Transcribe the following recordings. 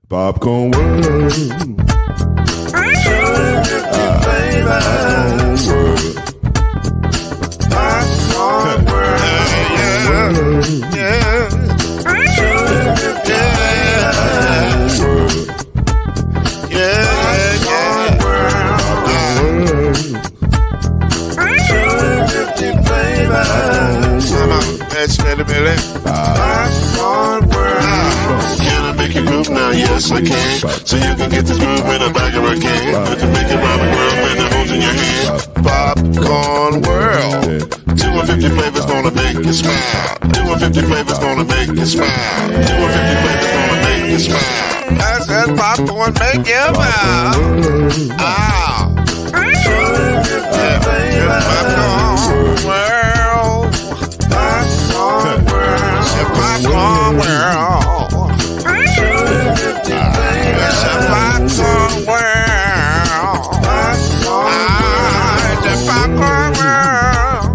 Popcorn World. Popcorn World. Yeah. Can I make you move now? Yes, I can. So you can get this move in the back of a can. I can make it round the world when the holes in your hand. Popcorn World. 250 flavors gonna make you smile. 250 flavors gonna make you smile. 250 flavors gonna make you smile. I said popcorn make you smile. Ah. Popcorn World. Popcorn World. Popcorn World. It's a popcorn world. It's a popcorn world.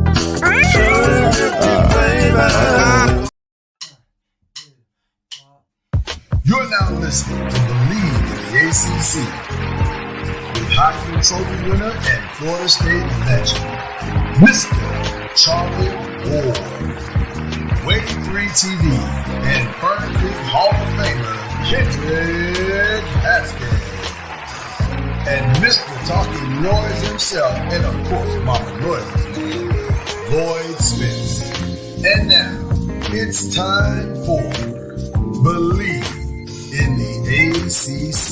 You're now listening to BLEAV in the ACC with Heisman Trophy winner and Florida State legend, Mr. Charlie Ward, Wave 3 TV, and Fern Creek Hall of Famer Kendrick Haskins, and Mr. Talking Noise himself, and of course Mama Noise's man, Lloyd Spence. And now, it's time for BLEAV in the ACC.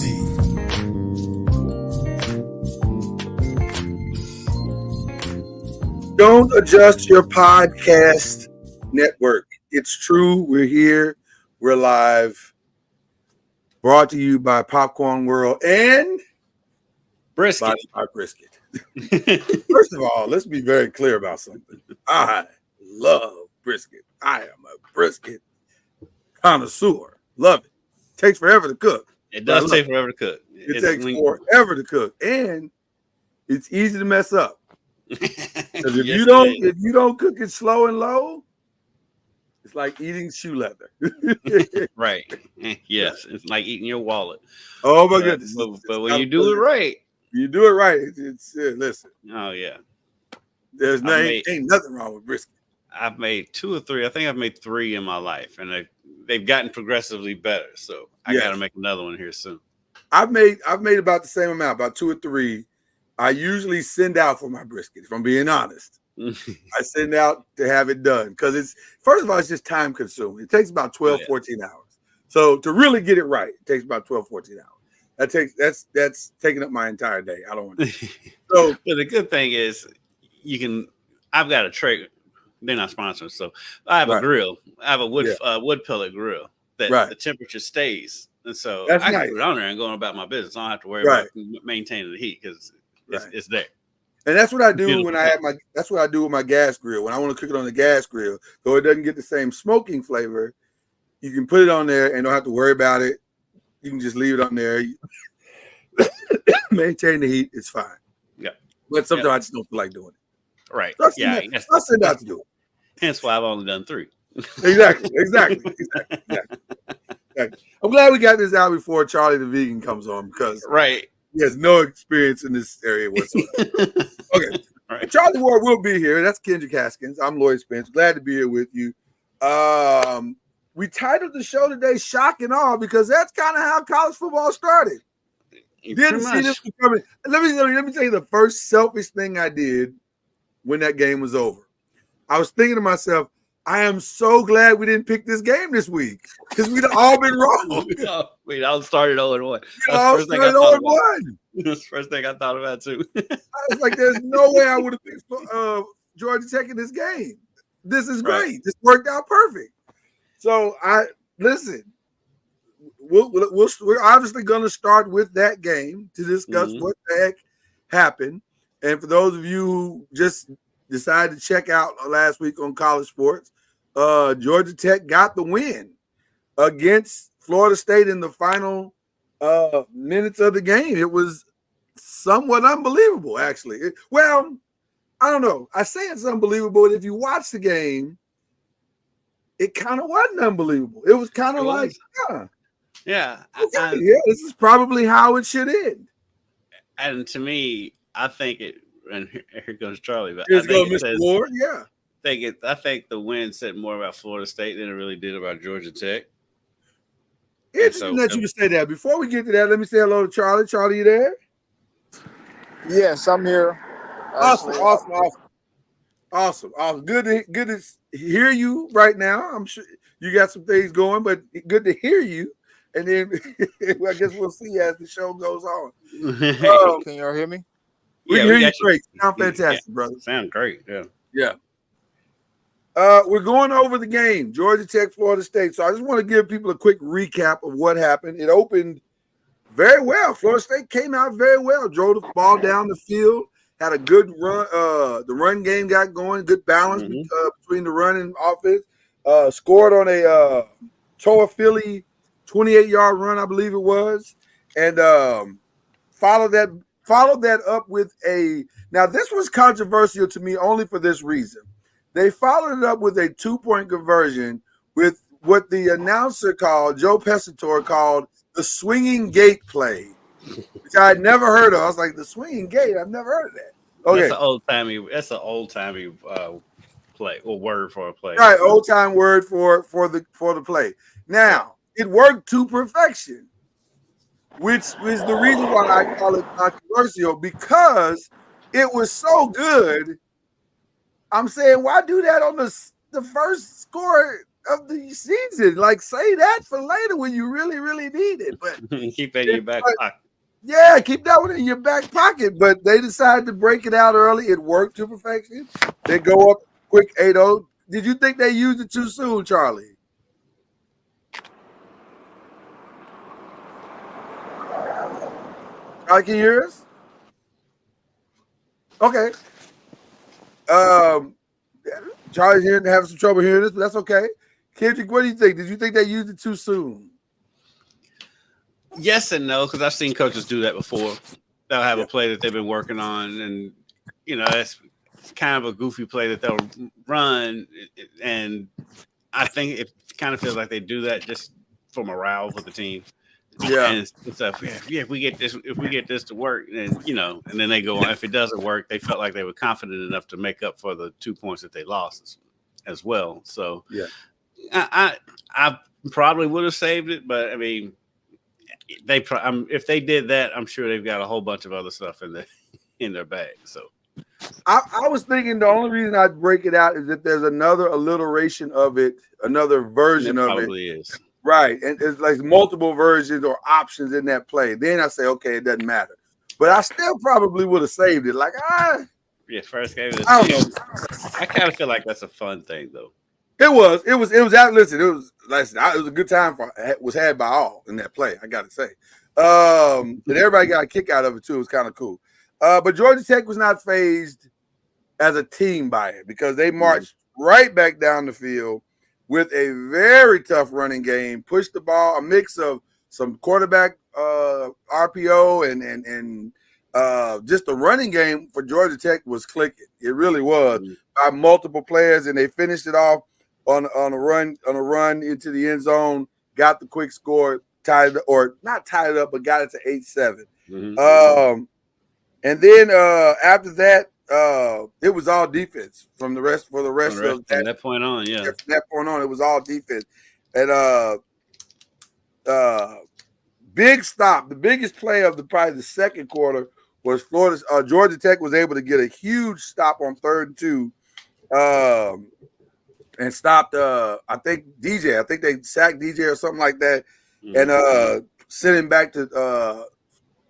Don't adjust your podcast network. It's true. We're here. We're live. Brought to you by Popcorn World and Brisket. By Brisket. First of all, let's be very clear about something. I love brisket. I am a brisket connoisseur. Love it. Takes forever to cook. It does take forever to cook. It takes forever to cook, and it's easy to mess up. Because if you don't cook it slow and low, it's like eating shoe leather. Right. Yes. It's like eating your wallet. Oh my goodness. But when you do it right. You do it right. It's listen. Oh yeah. There's ain't nothing wrong with brisket. I've made 2 or 3. I think I've made 3 in my life, and they've gotten progressively better. So I got to make another one here soon. I've made about the same amount, about 2 or 3. I usually send out for my brisket, if I'm being honest. I send out to have it done because it's just time consuming. It takes about 12, 14 hours. So to really get it right, it takes about 12, 14 hours. That's taking up my entire day. I don't want to. So, but the good thing is I've got a tray. They're not sponsored, so I have a grill. I have a wood pellet grill that the temperature stays, and so I can put it on there and go about my business. I don't have to worry about maintaining the heat because it's there. And that's what I do that's what I do with my gas grill. When I want to cook it on the gas grill, though it doesn't get the same smoking flavor, you can put it on there and don't have to worry about it. You can just leave it on there. Maintain the heat. It's fine. Yeah. But sometimes I just don't feel like doing it. Right. So I send out to do it. Hence why I've only done 3. Exactly. I'm glad we got this out before Charlie the Vegan comes on because he has no experience in this area whatsoever. Okay. All right. Charlie Ward will be here. That's Kendrick Haskins. I'm Lloyd Spence. Glad to be here with you. We titled the show today Shock and Awe because that's kind of how college football started. Didn't see this coming. Let me tell you the first selfish thing I did when that game was over. I was thinking to myself, I am so glad we didn't pick this game this week because we'd all been wrong. We'd all started 0-1. That's the first thing I thought about too. I was like, there's no way I would have picked Georgia Tech in this game. This is great. This worked out perfect. So we're obviously going to start with that game to discuss what the heck happened. And for those of you who just decided to check out last week on college sports, Georgia Tech got the win against Florida State in the final minutes of the game. It was somewhat unbelievable, actually. I don't know. I say it's unbelievable, but if you watch the game, it kind of wasn't unbelievable. It was kind of like, Yeah. Okay, this is probably how it should end. And to me, I think it. And here goes Charlie. But Here's going Mr. Ward. Yeah. I think the win said more about Florida State than it really did about Georgia Tech. Interesting that you would say that. Before we get to that, let me say hello to Charlie. Charlie, you there? Yes, I'm here. Awesome. Good to hear you right now. I'm sure you got some things going, but good to hear you. And then I guess we'll see as the show goes on. Can y'all hear me? We can hear you great. Sound fantastic, brother. Sound great. Yeah. Yeah. We're going over the game, Georgia Tech, Florida State. So I just want to give people a quick recap of what happened. It opened very well. Florida State came out very well, drove the ball down the field, had a good run. The run game got going, good balance between the run and offense. Scored on a Toa Philly 28-yard run, I believe it was, and followed that up with a. Now this was controversial to me only for this reason. They followed it up with a 2-point conversion with what the announcer called, Joe Pescatore called the swinging gate play, which I had never heard of. I was like, the swinging gate? I've never heard of that. Okay. That's an old timey play or word for a play. Right, old time word for the play. Now, it worked to perfection, which is the reason why I call it controversial, because it was so good. I'm saying, why do that on the first score of the season? Like, say that for later when you really, really need it. But keep that in your back pocket. Yeah, keep that one in your back pocket. But they decided to break it out early. It worked to perfection. They go up quick 8-0. Did you think they used it too soon, Charlie? Charlie, can you hear us? Okay. Charlie's here having some trouble hearing this, but that's okay. Kendrick, what do you think? Did you think they used it too soon? Yes and no, because I've seen coaches do that before. They'll have a play that they've been working on, and that's kind of a goofy play that they'll run. And I think it kind of feels like they do that just for morale for the team. Yeah. And stuff. If we get this to work, and and then they go on. If it doesn't work, they felt like they were confident enough to make up for the 2 points that they lost as well. So yeah, I probably would have saved it, but I mean, if they did that, I'm sure they've got a whole bunch of other stuff in their bag. So I was thinking the only reason I'd break it out is if there's another alliteration of it, another version of it. Probably is. Right, and it's like multiple versions or options in that play. Then I say, okay, it doesn't matter. But I still probably would have saved it. Like, first game. I don't know. I kind of feel like that's a fun thing, though. It was. Listen, it was a good time was had by all in that play. I got to say, and everybody got a kick out of it too. It was kind of cool. But Georgia Tech was not fazed as a team by it because they marched right back down the field with a very tough running game, pushed the ball, a mix of some quarterback RPO and just the running game for Georgia Tech was clicking. It really was by multiple players, and they finished it off on a run into the end zone, got the quick score, not tied it up, but got it to 8-7. And then after that, it was all defense from the rest of that point on. Yeah, from that point on, it was all defense. And big stop. The biggest play of probably the second quarter was Georgia Tech was able to get a huge stop on 3rd and 2, and stopped. I think DJ. I think they sacked DJ or something like that, and sent him back to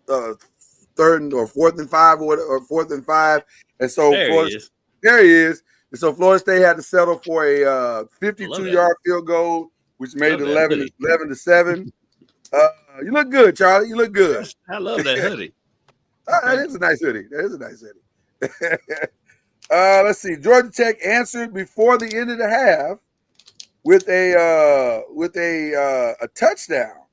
3rd or 4th and 5 or 4th and 5. And so there he is. And so Florida State had to settle for a 52-yard field goal, which made it 11-7. You look good, Charlie. You look good. I love that hoodie. That is a nice hoodie. Let's see. Georgia Tech answered before the end of the half with a touchdown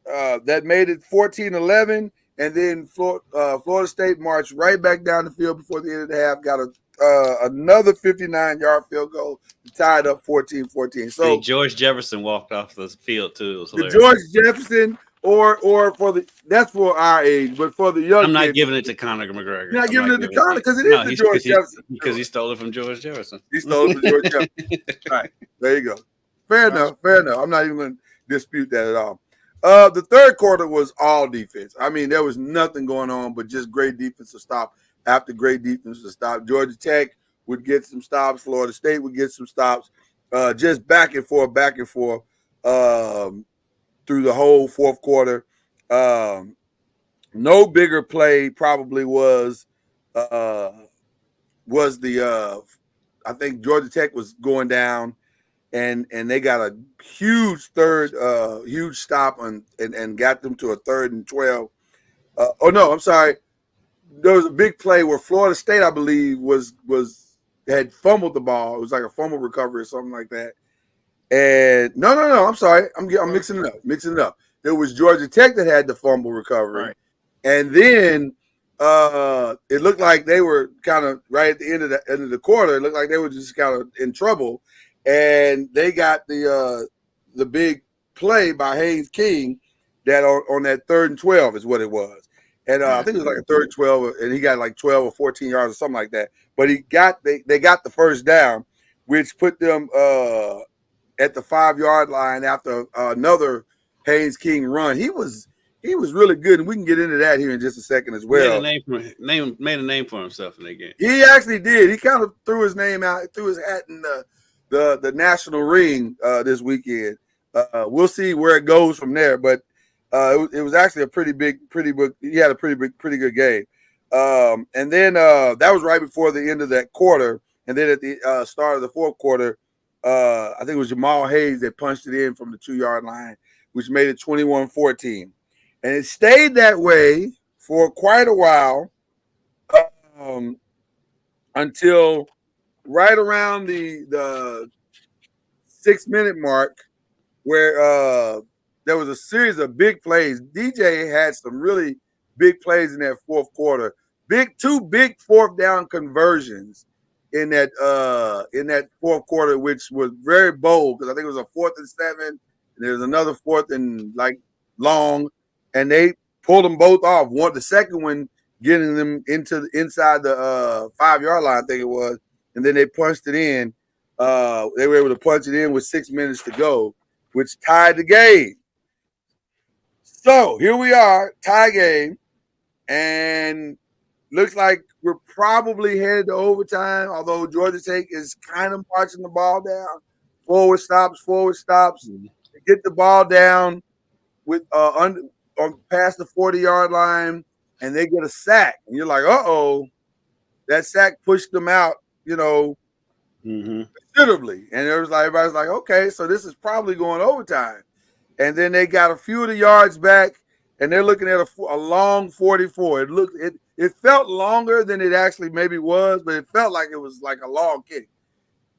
that made it 14-11. And then Florida State marched right back down the field before the end of the half, got another 59-yard field goal to tie it up 14-14. So George Jefferson walked off the field too. It was hilarious. George Jefferson, or for that's for our age, but for the young, I'm not kids, giving it to Conor McGregor. You're not giving it to Conor because it is the George Jefferson because he stole it from George Jefferson. He stole it from George Jefferson. Right there you go. Fair enough. I'm not even going to dispute that at all. The third quarter was all defense. I mean, there was nothing going on but just great defense to stop after great defense to stop. Georgia Tech would get some stops. Florida State would get some stops. Just back and forth through the whole fourth quarter. No bigger play probably was the I think Georgia Tech was going down. And they got a huge huge stop and got them to a 3rd and 12. I'm sorry. There was a big play where Florida State, I believe, had fumbled the ball. It was like a fumble recovery or something like that. And no, I'm sorry. I'm mixing it up. There was Georgia Tech that had the fumble recovery. Right. And then it looked like they were kind of right at the end of the quarter. It looked like they were just kind of in trouble. And they got the big play by Haynes King that on that 3rd and 12 is what it was. And I think it was like a 3rd and 12, and he got like 12 or 14 yards or something like that. But they got the first down, which put them at the 5-yard line after another Haynes King run. He was really good, and we can get into that here in just a second as well. Made a name for himself in that game. He actually did. He kind of threw his name out, threw his hat in the national ring this weekend. We'll see where it goes from there, but it was actually a pretty good. He had a pretty good game. And then that was right before the end of that quarter. And then at the start of the fourth quarter, I think it was Jamal Hayes that punched it in from the 2-yard line, which made it 21-14. And it stayed that way for quite a while until right around the 6-minute mark, where there was a series of big plays. DJ had some really big plays in that fourth quarter. Two big 4th down conversions in that fourth quarter, which was very bold because I think it was a 4th and 7, and there was another 4th and long, and they pulled them both off. The second one getting them inside the 5-yard line, I think it was, and then they punched it in. They were able to punch it in with 6 minutes to go, which tied the game. So here we are, tie game, and looks like we're probably headed to overtime, although Georgia Tech is kind of marching the ball down. Forward stops. Get the ball down with past the 40-yard line, and they get a sack. And you're like, uh-oh, that sack pushed them out, considerably. And everybody's like, okay, so this is probably going overtime. And then they got a few of the yards back, and they're looking at a long 44. It felt longer than it actually maybe was, but it felt like it was like a long kick.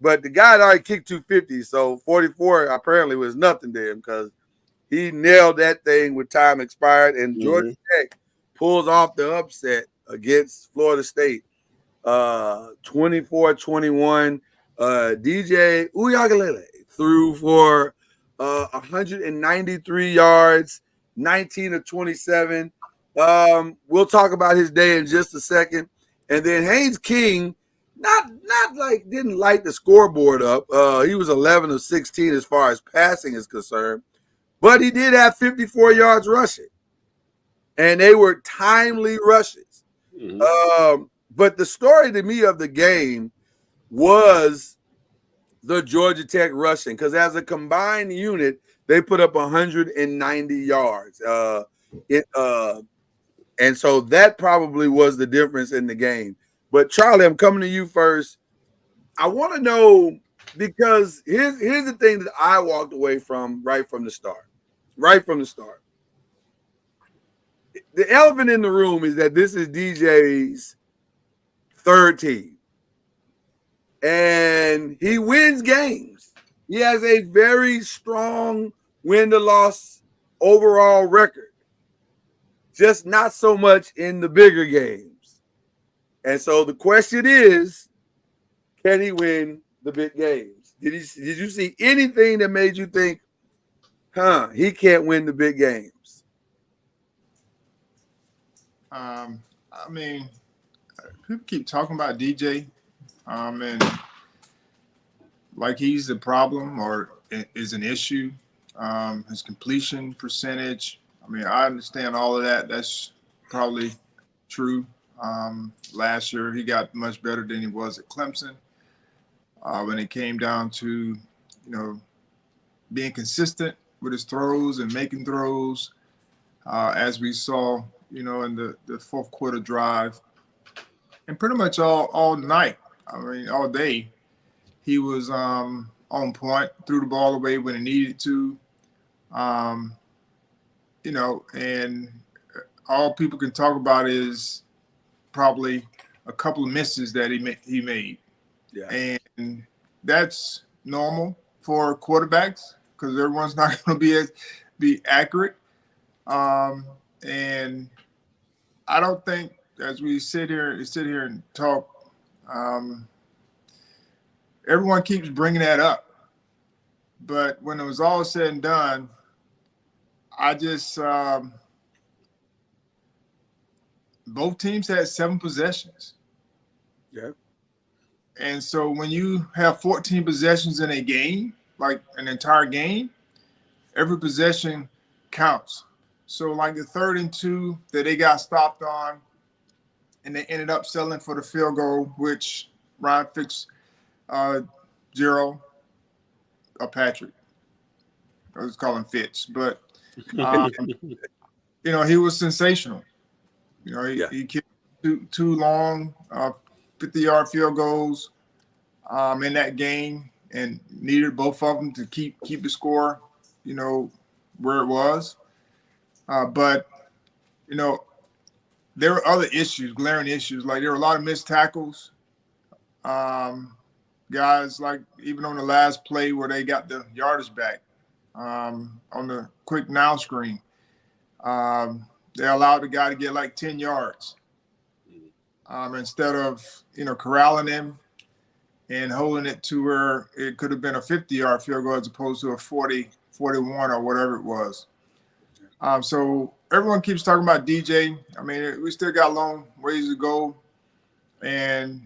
But the guy had already kicked 250, so 44 apparently was nothing to him because he nailed that thing with time expired, and Georgia Tech pulls off the upset against Florida State, 24-21. DJ Uyagalele threw for 193 yards, 19 of 27. We'll talk about his day in just a second. And then Haynes King, didn't light the scoreboard up. He was 11 of 16 as far as passing is concerned, but he did have 54 yards rushing, and they were timely rushes. But the story to me of the game was the Georgia Tech rushing, because as a combined unit, they put up 190 yards. And so that probably was the difference in the game. But Charlie, I'm coming to you first. I want to know, because here's the thing that I walked away from right from the start. The elephant in the room is that this is DJ's third team. And he wins games. He has a very strong win-to-loss overall record. Just not so much in the bigger games. And so the question is, Can he win the big games? Did you see anything that made you think, he can't win the big games? I mean, people keep talking about DJ, and like he's the problem or is an issue. His completion percentage. I mean, I understand all of that. That's probably true. Last year, he got much better than he was at Clemson. When it came down to, being consistent with his throws and making throws, as we saw, in the fourth quarter drive, and pretty much all night. I mean, all day, he was on point, threw the ball away when he needed to. And all people can talk about is probably a couple of misses that he made. Yeah. And that's normal for quarterbacks because everyone's not going to be accurate. And I don't think as we sit here and talk, everyone keeps bringing that up. But when it was all said and done, I just both teams had 7 possessions. Yeah. And so when you have 14 possessions in a game, like an entire game, every possession counts. So like the 3rd and 2 that they got stopped on, and they ended up settling for the field goal, which Ryan Patrick. I was calling Fitz, but he was sensational. He kicked two long 50-yard field goals in that game and needed both of them to keep the score, where it was. But there were other issues, glaring issues. Like there were a lot of missed tackles. Guys, like even on the last play where they got the yardage back on the quick now screen, they allowed the guy to get like 10 yards instead of, corralling him and holding it to where it could have been a 50-yard field goal as opposed to a 40, 41 or whatever it was. So everyone keeps talking about DJ. I mean, we still got a long ways to go. And,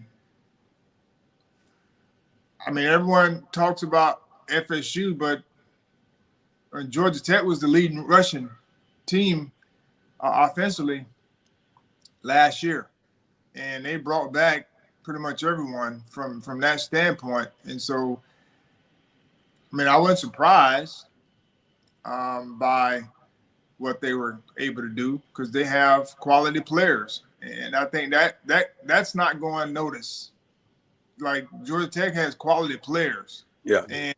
I mean, everyone talks about FSU, but Georgia Tech was the leading rushing team offensively last year. And they brought back pretty much everyone from that standpoint. And so, I mean, I wasn't surprised by what they were able to do because they have quality players. And I think that's not going unnoticed. Like Georgia Tech has quality players. Yeah. And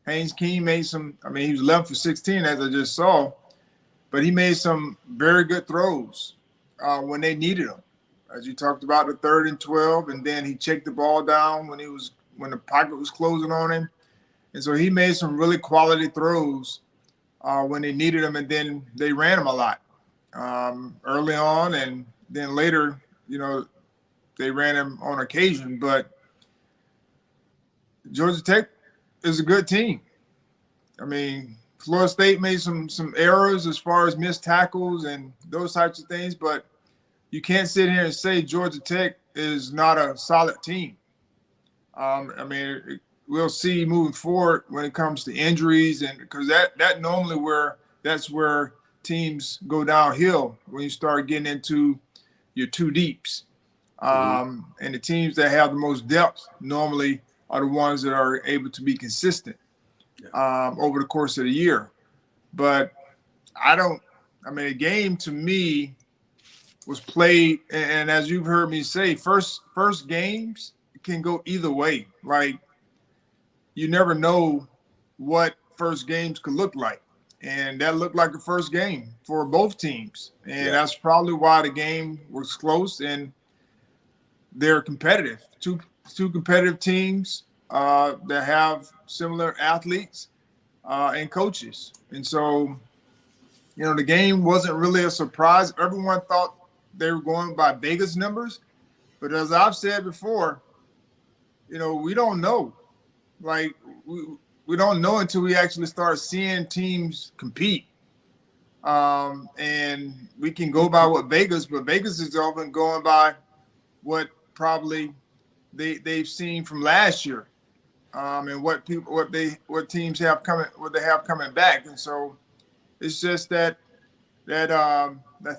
Haynes King made some, I mean, he was 11 for 16, as I just saw, but he made some very good throws when they needed them. As you talked about the 3rd and 12, and then he checked the ball down when the pocket was closing on him. And so he made some really quality throws when they needed them, and then they ran him a lot early on, and then later, they ran him on occasion. But Georgia Tech is a good team. I mean, Florida State made some errors as far as missed tackles and those types of things, but you can't sit here and say Georgia Tech is not a solid team. I mean, we'll see moving forward when it comes to injuries, and because that normally that's where teams go downhill when you start getting into your 2 deeps. And the teams that have the most depth normally are the ones that are able to be consistent over the course of the year. But a game to me was played, and as you've heard me say, first games can go either way. Like, you never know what first games could look like. And that looked like a first game for both teams. And that's probably why the game was close and they're competitive. Two competitive teams that have similar athletes and coaches. And so, the game wasn't really a surprise. Everyone thought they were going by Vegas numbers. But as I've said before, we don't know. Like we don't know until we actually start seeing teams compete. And we can go by what Vegas, but Vegas is often going by what probably they've seen from last year, and what teams have coming back. And so it's just that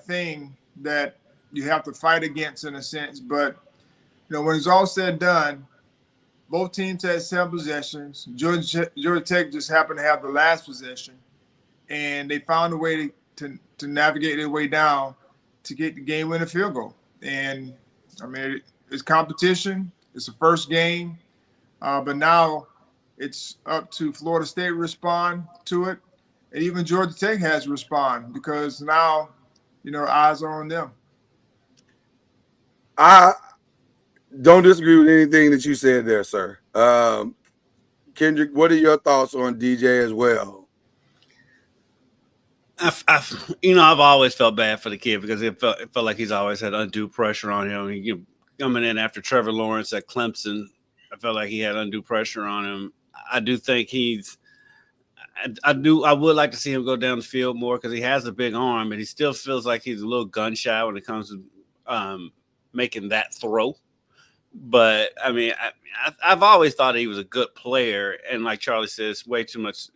thing that you have to fight against in a sense. But when it's all said and done, both teams had 7 possessions. Georgia Tech just happened to have the last possession, and they found a way to navigate their way down to get the game-winning field goal. And I mean, it's competition. It's the first game, but now it's up to Florida State to respond to it, and even Georgia Tech has to respond because now, eyes are on them. I don't disagree with anything that you said there, sir. Kendrick, what are your thoughts on DJ as well? I've always felt bad for the kid because it felt like he's always had undue pressure on him. Coming in after Trevor Lawrence at Clemson, I felt like he had undue pressure on him. I do think I would like to see him go down the field more because he has a big arm, but he still feels like he's a little gun shy when it comes to making that throw. But I mean, I've always thought he was a good player, and like Charlie says, way too much.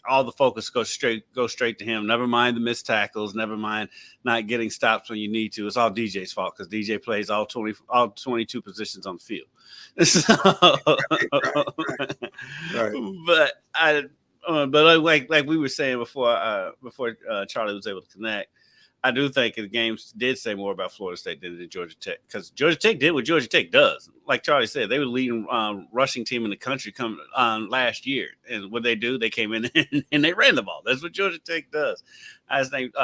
All the focus goes straight to him. Never mind the missed tackles. Never mind not getting stops when you need to. It's all DJ's fault because DJ plays all 22 positions on the field. So, right. But like we were saying before Charlie was able to connect, I do think the games did say more about Florida State than it did Georgia Tech because Georgia Tech did what Georgia Tech does. Like Charlie said, they were the leading rushing team in the country last year. And what they do, they came in and they ran the ball. That's what Georgia Tech does. I just think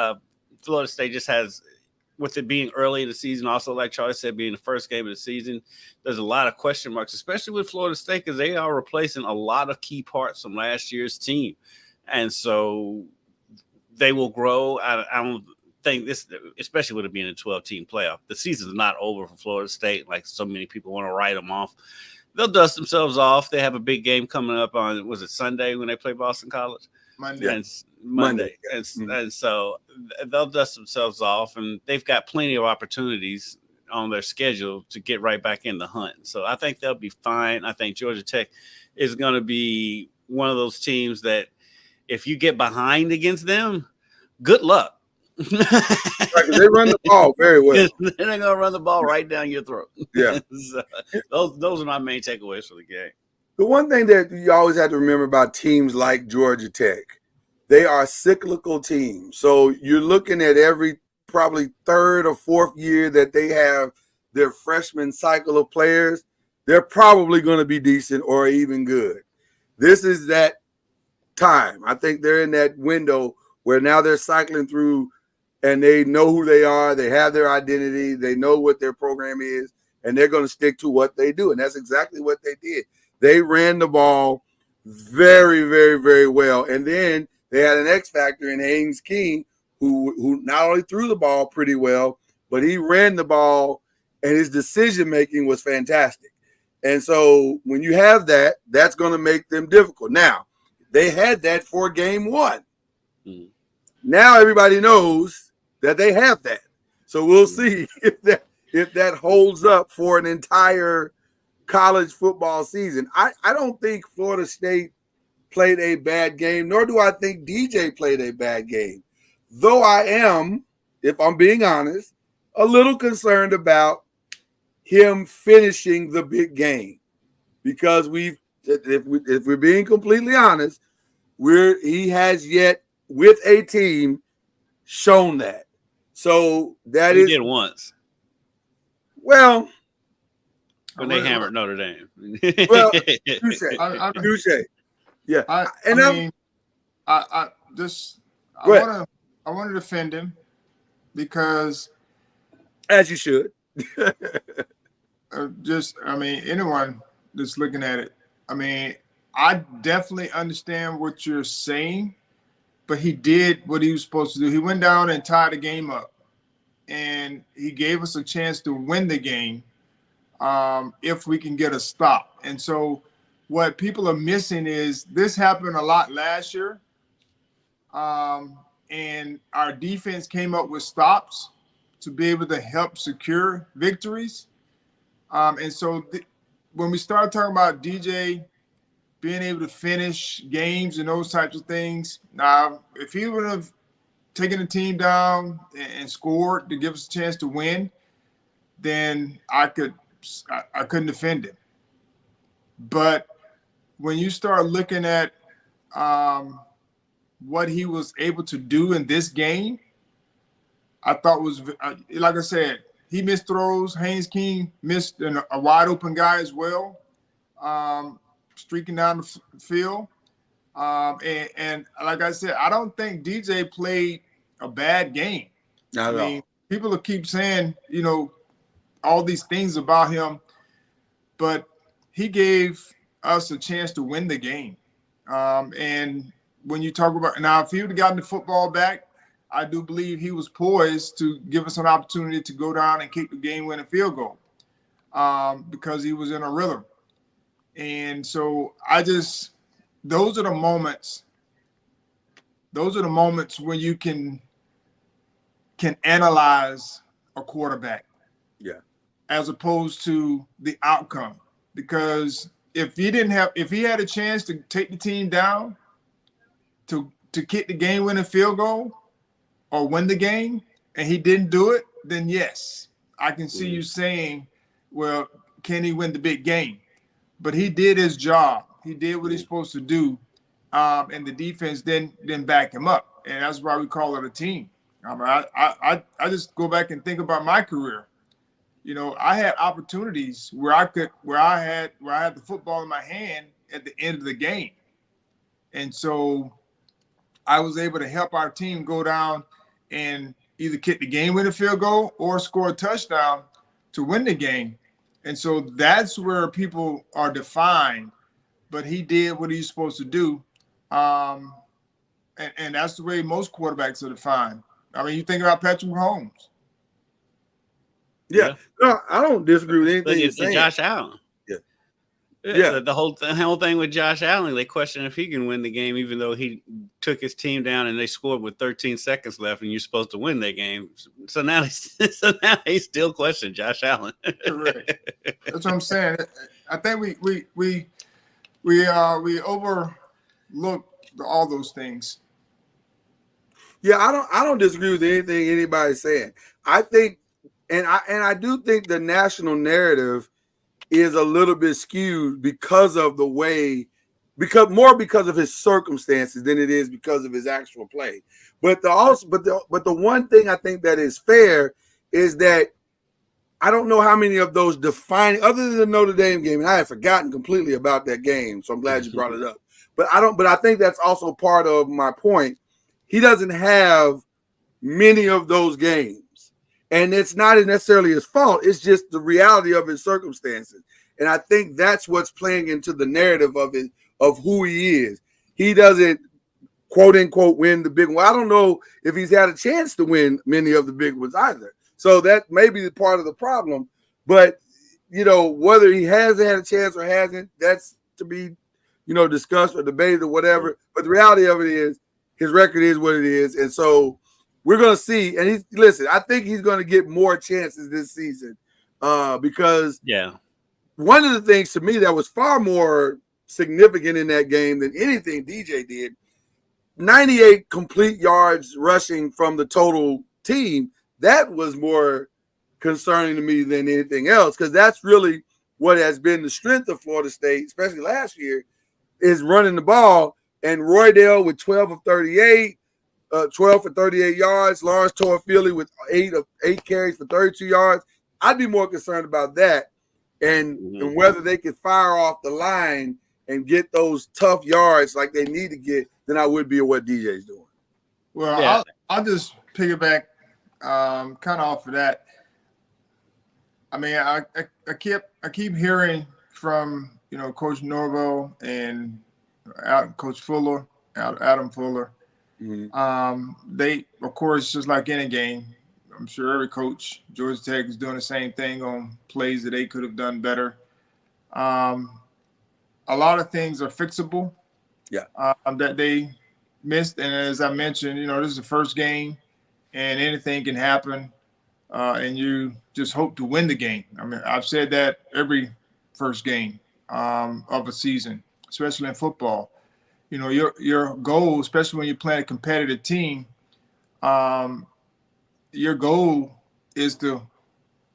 Florida State just has, with it being early in the season, also like Charlie said, being the first game of the season, there's a lot of question marks, especially with Florida State because they are replacing a lot of key parts from last year's team. And so they will grow. I don't think this, especially with it being a 12-team playoff, the season's not over for Florida State. Like so many people want to write them off. They'll dust themselves off. They have a big game coming up on, was it Sunday when they play Boston College? Monday. And so they'll dust themselves off, and they've got plenty of opportunities on their schedule to get right back in the hunt. So I think they'll be fine. I think Georgia Tech is going to be one of those teams that if you get behind against them, good luck. Right, they run the ball very well. They're going to run the ball right down your throat. Yeah. So those are my main takeaways for the game. The one thing that you always have to remember about teams like Georgia Tech, they are cyclical teams. So you're looking at every probably third or fourth year that they have their freshman cycle of players, they're probably going to be decent or even good. This is that time. I think they're in that window where now they're cycling through and they know who they are. They have their identity. They know what their program is, and they're going to stick to what they do. And that's exactly what they did. They ran the ball very, very, very well. And then they had an X factor in Haynes King, who not only threw the ball pretty well, but he ran the ball, and his decision-making was fantastic. And so when you have that, that's going to make them difficult. Now, they had that for game one. Mm-hmm. Now everybody knows that they have that. So we'll see if that holds up for an entire college football season. I don't think Florida State played a bad game, nor do I think DJ played a bad game. Though I am, if I'm being honest, a little concerned about him finishing the big game, because if we're being completely honest, he has yet with a team shown that. So that he did once. Well, when they hammered Notre Dame. Well, touche. Yeah, I want to defend him because, as you should. Anyone that's looking at it, I definitely understand what you're saying, but he did what he was supposed to do. He went down and tied the game up, and he gave us a chance to win the game. if we can get a stop. And so what people are missing is this happened a lot last year. And our defense came up with stops to be able to help secure victories. And so when we start talking about DJ being able to finish games and those types of things, now, if he would have taken the team down and scored to give us a chance to win, then I couldn't defend him. But when you start looking at what he was able to do in this game, I thought was, like I said, he missed throws. Haynes King missed a wide open guy as well, streaking down the field. And like I said, I don't think DJ played a bad game. Not at all. People will keep saying, all these things about him, but he gave us a chance to win the game. And when you talk about now, if he would have gotten the football back, I do believe he was poised to give us an opportunity to go down and kick the game-winning field goal because he was in a rhythm. And so those are the moments when you can analyze a quarterback. Yeah. As opposed to the outcome. Because if he had a chance to take the team down to kick the game-winning field goal or win the game, and he didn't do it, then yes, I can see you saying, well, can he win the big game? But he did his job. He did what he's supposed to do, and the defense didn't back him up, and that's why we call it a team. I just go back and think about my career. I had opportunities where I had the football in my hand at the end of the game, and so I was able to help our team go down and either kick the game-winning field goal or score a touchdown to win the game. And so that's where people are defined. But he did what he's supposed to do, and that's the way most quarterbacks are defined. I mean, you think about Patrick Mahomes. Yeah. No, I don't disagree with anything you're saying. Josh Allen. Yeah. The whole thing with Josh Allen, they question if he can win the game, even though he took his team down and they scored with 13 seconds left, and you're supposed to win that game. So now they still question Josh Allen. Correct. That's what I'm saying. I think we overlook all those things. Yeah, I don't disagree with anything anybody's saying. I think, and I do think the national narrative is a little bit skewed because of the way, because of his circumstances than it is because of his actual play. But the one thing I think that is fair is that I don't know how many of those defining, other than the Notre Dame game, and I had forgotten completely about that game, so I'm glad you brought it up. But I think that's also part of my point. He doesn't have many of those games. And it's not necessarily his fault. It's just the reality of his circumstances. And I think that's what's playing into the narrative of who he is. He doesn't, quote unquote, win the big one. I don't know if he's had a chance to win many of the big ones either. So that may be part of the problem. But, whether he has had a chance or hasn't, that's to be, discussed or debated or whatever. But the reality of it is his record is what it is. And so we're going to see. And I think he's going to get more chances this season because one of the things to me that was far more significant in that game than anything DJ did, 98 complete yards rushing from the total team, that was more concerning to me than anything else because that's really what has been the strength of Florida State, especially last year, is running the ball. And Roydell with 12 of 38, 12 for 38 yards. Lawrence Torrey with 8 carries for 32 yards. I'd be more concerned about that and whether they could fire off the line and get those tough yards like they need to get than I would be of what DJ's doing. Well, I'll just piggyback kind of off of that. I mean, I keep hearing from Coach Norvell and Coach Fuller, Adam Fuller. They, of course, just like any game, I'm sure every coach, Georgia Tech, is doing the same thing on plays that they could have done better. A lot of things are fixable. Yeah. That they missed. And as I mentioned, this is the first game and anything can happen. And you just hope to win the game. I mean, I've said that every first game of a season, especially in football. Your goal, especially when you're playing a competitive team, your goal is to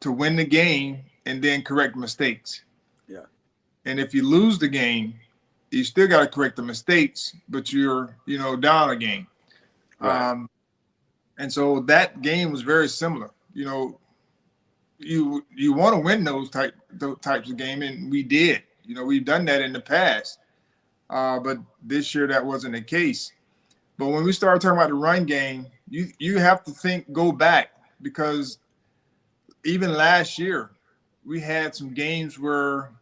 win the game and then correct mistakes. Yeah. And if you lose the game, you still got to correct the mistakes, but you're, down a game. Right. And so that game was very similar. You want to win those types of game, and we did. We've done that in the past, but this year that wasn't the case. But when we started talking about the run game, you have to go back, because even last year we had some games where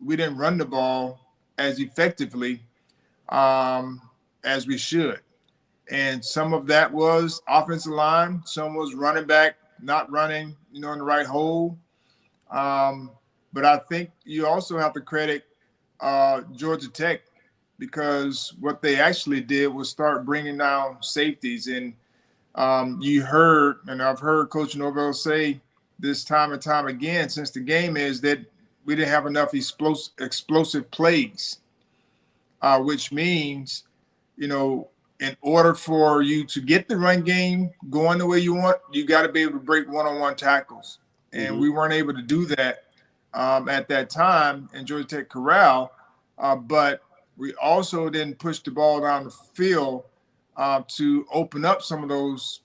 we didn't run the ball as effectively as we should. And some of that was offensive line, some was running back not running, in the right hole. But I think you also have to credit Georgia Tech, because what they actually did was start bringing down safeties. And you heard, and I've heard Coach Norvell say this time and time again since the game, is that we didn't have enough explosive plays, which means, in order for you to get the run game going the way you want, you got to be able to break one-on-one tackles. And we weren't able to do that at that time in Georgia Tech Corral. But we also didn't push the ball down the field to open up some of those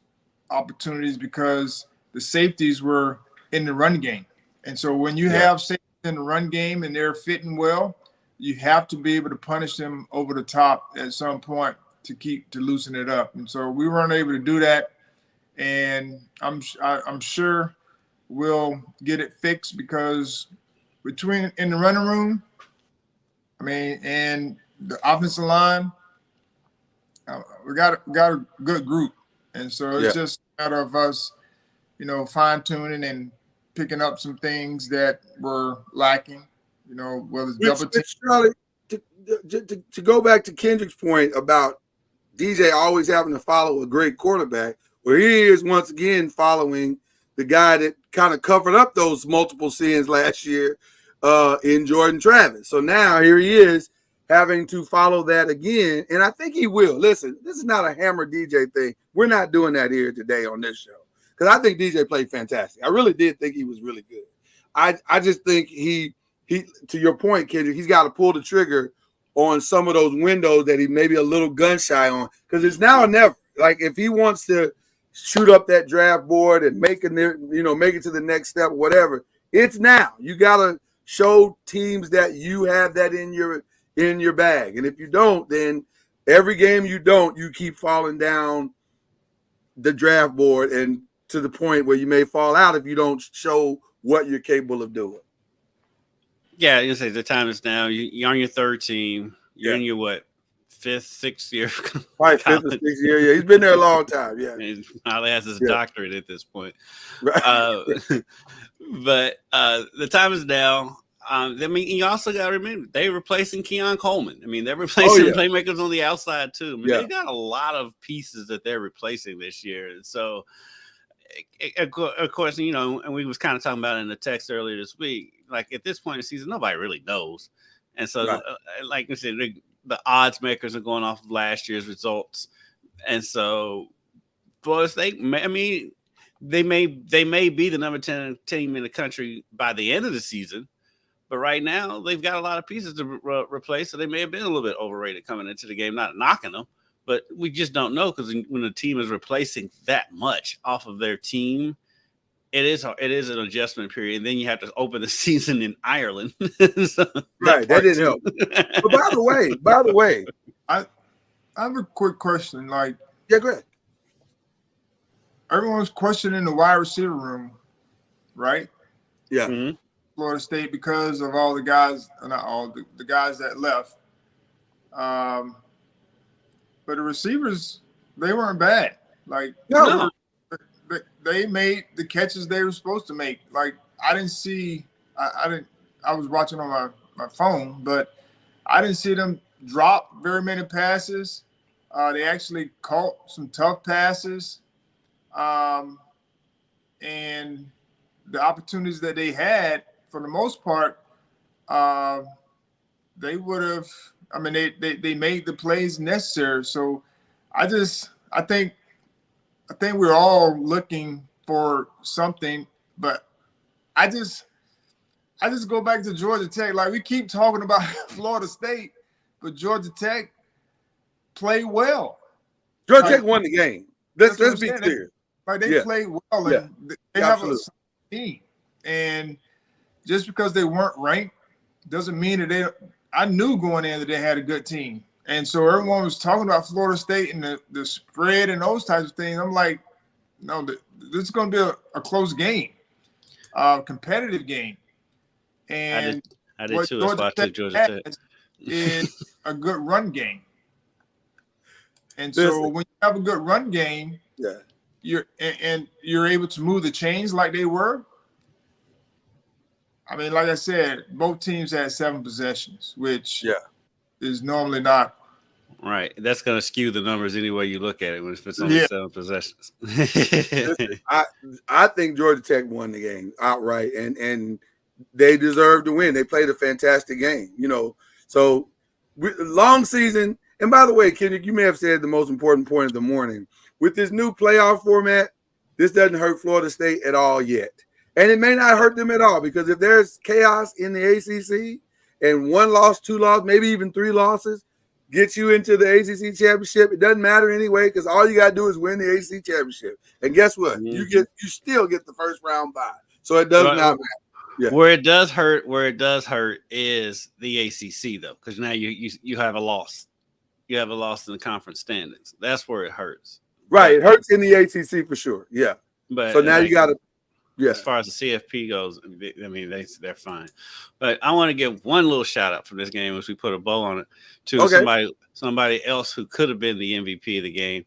opportunities, because the safeties were in the run game. And so when you have safeties in the run game and they're fitting well, you have to be able to punish them over the top at some point to loosen it up. And so we weren't able to do that. And I'm sure we'll get it fixed, because in the running room, and the offensive line, we got a good group. And so it's just a matter of us, fine tuning and picking up some things that were lacking, whether it's double team. Charlie, to go back to Kendrick's point about DJ always having to follow a great quarterback, where he is once again following the guy that kind of covered up those multiple sins last year in Jordan Travis. So now here he is having to follow that again, and I think he will. Listen, this is not a hammer DJ thing. We're not doing that here today on this show, because I think DJ played fantastic. I really did think he was really good. I just think he to your point, Kendrick, he's got to pull the trigger on some of those windows that he may be a little gun shy on, because it's now or never. Like, if he wants to shoot up that draft board and make it to the next step, whatever, it's now. You got to show teams that you have that in your bag. And if you don't, then every game you keep falling down the draft board, and to the point where you may fall out if you don't show what you're capable of doing. Yeah, you say the time is now. You're on your third team. You're in your fifth, sixth year. Right, fifth or sixth year. Yeah, he's been there a long time. Yeah, he probably has his doctorate at this point. Right. But the time is now. You also got to remember, they're replacing Keon Coleman. They're replacing playmakers on the outside too. They got a lot of pieces that they're replacing this year, and so. Of course, and we was kind of talking about it in the text earlier this week. Like, at this point in the season, nobody really knows, and so, like I said, the odds makers are going off of last year's results, and so, Florida State, they may be the number 10 team in the country by the end of the season, but right now they've got a lot of pieces to replace, so they may have been a little bit overrated coming into the game. Not knocking them. But we just don't know, because when a team is replacing that much off of their team, it is an adjustment period. And then you have to open the season in Ireland. So that didn't help. But by the way, I have a quick question. Go ahead. Everyone's questioning the wide receiver room, right? Yeah. Mm-hmm. Florida State, because of all the guys, not all the guys that left. But the receivers, they weren't bad. Like, no. they made the catches they were supposed to make. Like I didn't see, I was watching on my phone, but I didn't see them drop very many passes. They actually caught some tough passes, and the opportunities that they had, for the most part, they would have. I mean, they made the plays necessary. So, I think we're all looking for something, but I just go back to Georgia Tech. Like we keep talking about Florida State, but Georgia Tech played well. Georgia Tech won the game. Let's be clear. They played well, and they have a team. And just because they weren't ranked doesn't mean that I knew going in that they had a good team. And so everyone was talking about Florida State and the spread and those types of things. I'm like, no, this is going to be a close game, competitive game. And I did too. That's why I took Georgia Tech. Is a good run game. And so when you have a good run game, you're able to move the chains like they were. I mean, like I said, both teams had 7 possessions, which is normally not. Right. That's going to skew the numbers any way you look at it when it's only 7 possessions. Listen, I think Georgia Tech won the game outright, and they deserve to win. They played a fantastic game, So long season. And by the way, Kendrick, you may have said the most important point of the morning. With this new playoff format, this doesn't hurt Florida State at all yet. And it may not hurt them at all, because if there's chaos in the ACC and 1 loss, 2 losses, maybe even 3 losses, get you into the ACC championship, it doesn't matter anyway, because all you got to do is win the ACC championship. And guess what? You still get the first round bye. So it does not matter. Yeah. Where it does hurt is the ACC, though, because now you have a loss. You have a loss in the conference standings. That's where it hurts. Right. It hurts in the ACC for sure. Yeah. But so now you got to. Yeah. As far as the CFP goes, I mean, they're fine. But I want to give one little shout out from this game as we put a bow on it to somebody else who could have been the MVP of the game.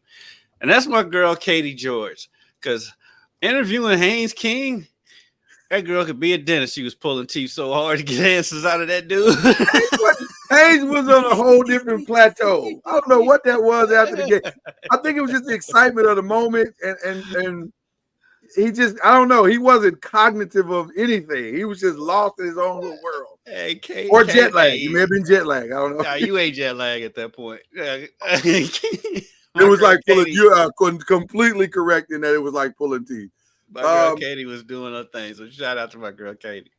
And that's my girl, Katie George. Because interviewing Haynes King, that girl could be a dentist. She was pulling teeth so hard to get answers out of that dude. Haynes was on a whole different plateau. I don't know what that was after the game. I think it was just the excitement of the moment, and he just, I don't know. He wasn't cognitive of anything. He was just lost in his own little world. Hey, or jet lag. He may have been jet lag. I don't know. Nah, you ain't jet lag at that point. It was like pulling. You are completely correct in that it was like pulling teeth. My girl Katie was doing her thing. So shout out to my girl Katie.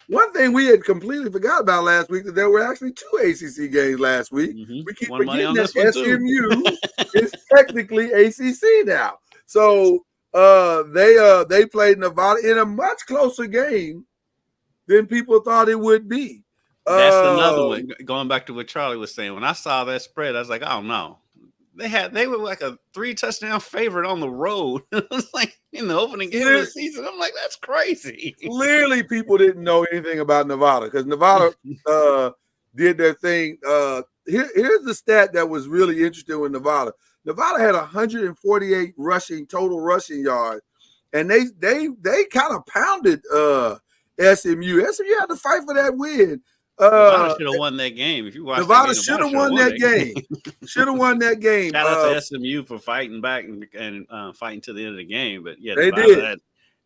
One thing we had completely forgot about last week, that there were actually 2 ACC games last week. Mm-hmm. We keep forgetting that SMU is technically ACC now. So they played Nevada in a much closer game than people thought it would be. That's another one. Going back to what Charlie was saying, when I saw that spread, I was like, oh no. They were like a 3-touchdown favorite on the road. It was like in the opening game of the season. I'm like, that's crazy. Clearly, people didn't know anything about Nevada, because Nevada did their thing. Here's the stat that was really interesting with Nevada. Nevada had 148 total rushing yards, and they kind of pounded SMU. SMU had to fight for that win. Nevada should have won that game. If you watch Nevada should have won that game. Should have won that game. Shout out to SMU for fighting back and fighting to the end of the game. But yeah, they Nevada had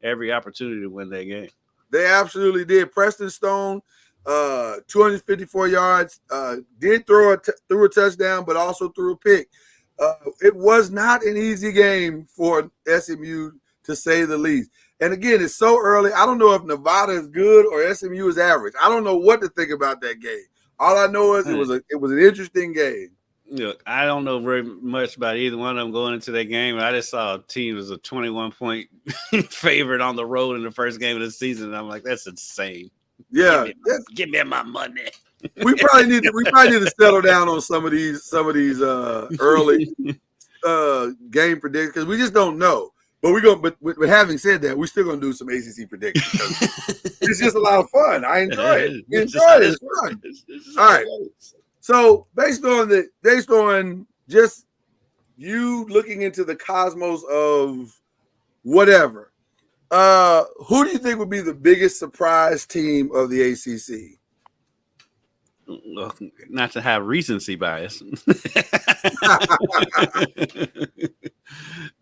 every opportunity to win that game. They absolutely did. Preston Stone, 254 yards, did threw a touchdown, but also threw a pick. It was not an easy game for SMU, to say the least. And again, it's so early. I don't know if Nevada is good or SMU is average. I don't know what to think about that game. All I know is it was an interesting game. Look, I don't know very much about either one of them going into that game. I just saw a team was a 21-point favorite on the road in the first game of the season. And I'm like, that's insane. Yeah, give me my money. We probably need to settle down on some of these early game predictions, because we just don't know. But but having said that, we're still gonna do some ACC predictions. It's just a lot of fun. I enjoy it. It's fun. All right. So based on just you looking into the cosmos of whatever. Who do you think would be the biggest surprise team of the ACC? Well, not to have recency bias, but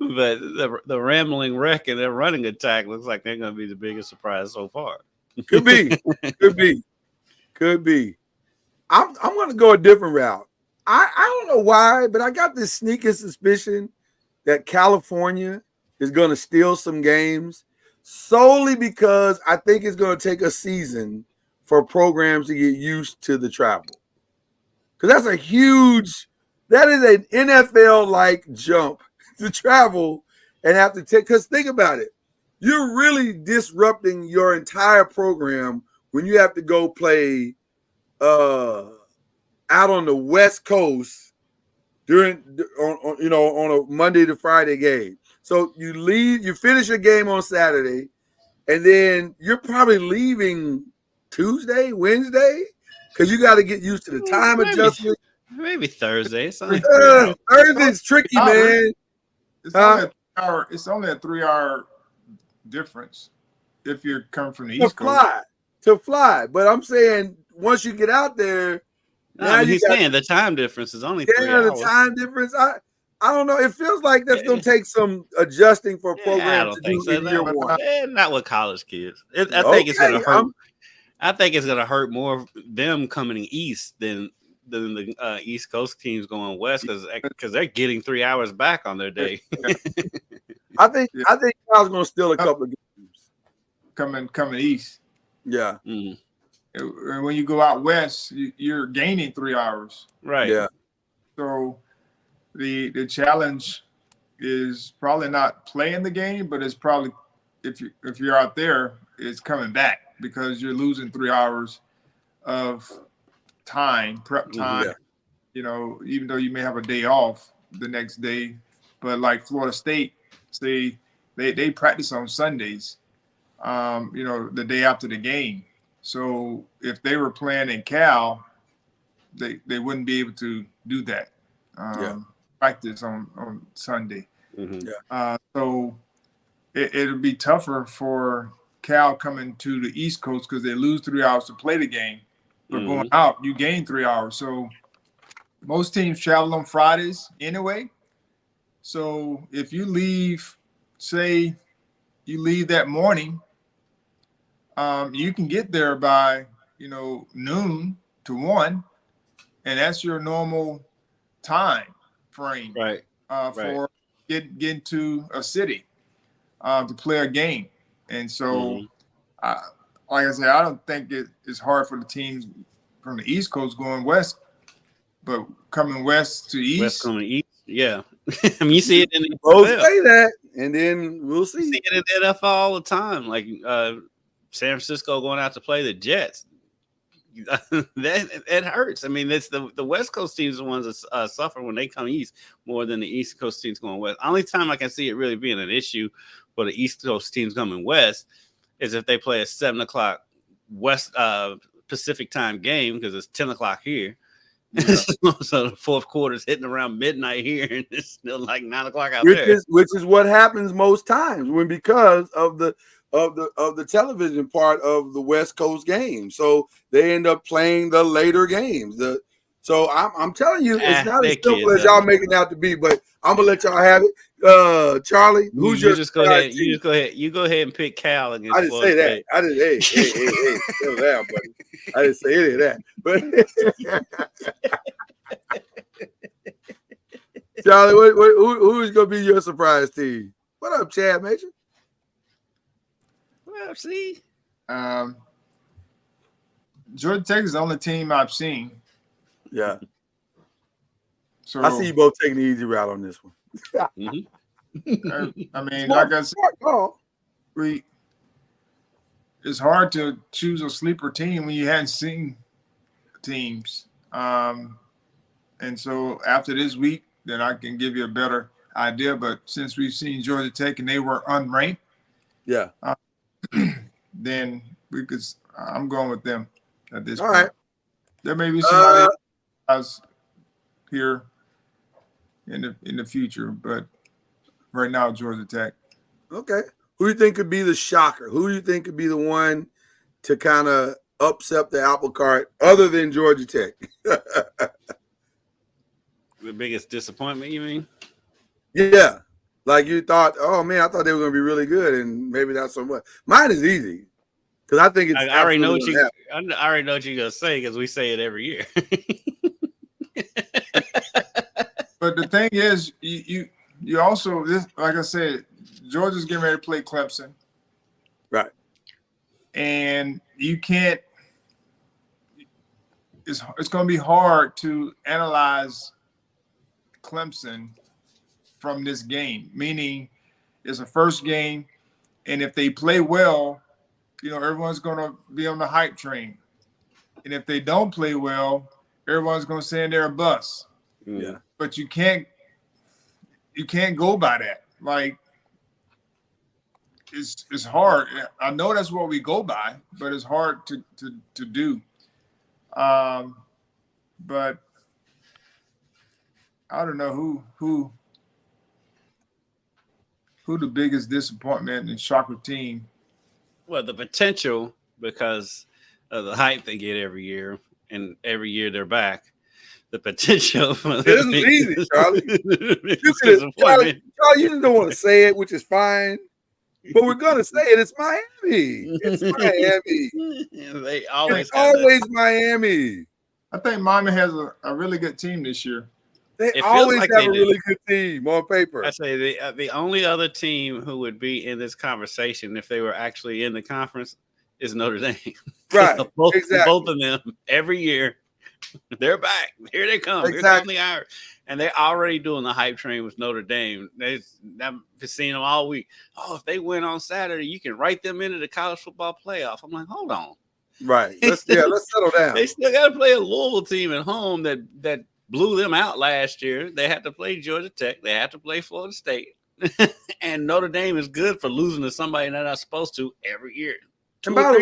the rambling wreck and their running attack looks like they're going to be the biggest surprise so far. Could be. I'm going to go a different route. I don't know why, but I got this sneaking suspicion that California is going to steal some games solely because I think it's going to take a season for programs to get used to the travel. Because that is an NFL-like jump to travel and have to take, because think about it. You're really disrupting your entire program when you have to go play out on the West Coast on a Monday to Friday game. So you finish your game on Saturday, and then you're probably leaving Tuesday, Wednesday, because you got to get used to the time adjustment. Maybe Thursday. Thursday's tricky, man. It's only a 3-hour difference if you're coming from the East Coast. To fly. But I'm saying once you get out there, he's saying the time difference is only 3 hours. The time difference. I don't know. It feels like that's going to take some adjusting for programs to do in year one. Not with college kids. I think it's going to hurt. I think it's going to hurt more them coming east than the East Coast teams going west because they're getting 3 hours back on their day. I think Kyle's going to steal a couple of games coming east. Yeah. And when you go out west, you're gaining 3 hours. Right. Yeah. So the challenge is probably not playing the game, but it's probably if you're out there, it's coming back because you're losing 3 hours of prep time. Yeah. Even though you may have a day off the next day, but like Florida State, they practice on Sundays. The day after the game. So if they were playing in Cal, they wouldn't be able to do that. Practice on Sunday. Mm-hmm. So it'll be tougher for Cal coming to the East Coast because they lose 3 hours to play the game. But going out, you gain 3 hours. So most teams travel on Fridays anyway. So if you leave, say you leave that morning, you can get there by, noon to 1, and that's your normal time frame, right? For getting to a city to play a game. And so, like I said, I don't think it's hard for the teams from the East Coast going west, but coming west to east. West coming east, yeah. I mean, you see it in the NFL. Say that, and then we'll see. You see it in the NFL all the time, like San Francisco going out to play the Jets. It hurts. I mean, it's the West Coast teams are the ones that suffer when they come east more than the East Coast teams going west. Only time I can see it really being an issue for the East Coast teams coming west is if they play a 7 o'clock West Pacific time game because it's 10 o'clock here. Yeah. So the fourth quarter is hitting around midnight here, and it's still like 9 o'clock out there. Which is what happens most times because of the television part of the West Coast game. So they end up playing the later games. So I'm telling you, it's not as simple as y'all making it out to be, but I'm gonna let y'all have it. Charlie, you go ahead and pick Cal against. I didn't say that. I didn't. Hey, slow down, buddy. I didn't say any of that. But Charlie, who is gonna be your surprise team? What up, Chad Major? Well, see, Georgia Tech is the only team I've seen. Yeah. So I see you both taking the easy route on this one. I mean, like I said, it's hard to choose a sleeper team when you hadn't seen teams. And so after this week, then I can give you a better idea. But since we've seen Georgia Tech and they were unranked, yeah, then I'm going with them at this point. All right. There may be somebody else here in the future, but right now Georgia Tech. Okay. Who do you think could be the shocker? Who do you think could be the one to kind of upset the apple cart other than Georgia Tech? The biggest disappointment, you mean? Yeah. Like you thought, oh man, I thought they were going to be really good, and maybe not so much. Mine is easy because I think it's. I already know what you. I already know what you're gonna say because we say it every year. But the thing is, you also, this, like I said, Georgia's getting ready to play Clemson, right? And you can't. It's going to be hard to analyze Clemson from this game, meaning it's a first game, and if they play well, everyone's going to be on the hype train, and if they don't play well, everyone's going to say they're a bust. Yeah, but you can't go by that. Like, it's hard. I know that's what we go by, but it's hard to do. But I don't know who the biggest disappointment and shocker team. Well, the potential, because of the hype they get every year, and every year they're back. The potential. This is easy, Charlie. Charlie, you just don't want to say it, which is fine. But we're gonna say it. It's Miami. It's Miami. They always Miami. I think Miami has a really good team this year. They always have a really good team on paper. I say the only other team who would be in this conversation if they were actually in the conference is Notre Dame. Right. Exactly. Both of them every year. They're back. Here they come. Exactly. Here come the Irish. And they're already doing the hype train with Notre Dame. I've been seeing them all week. Oh, if they win on Saturday, you can write them into the college football playoff. I'm like, hold on. Right. Let's settle down. They still got to play a Louisville team at home that blew them out last year. They had to play Georgia Tech. They had to play Florida State. And Notre Dame is good for losing to somebody they're not supposed to every year. And by the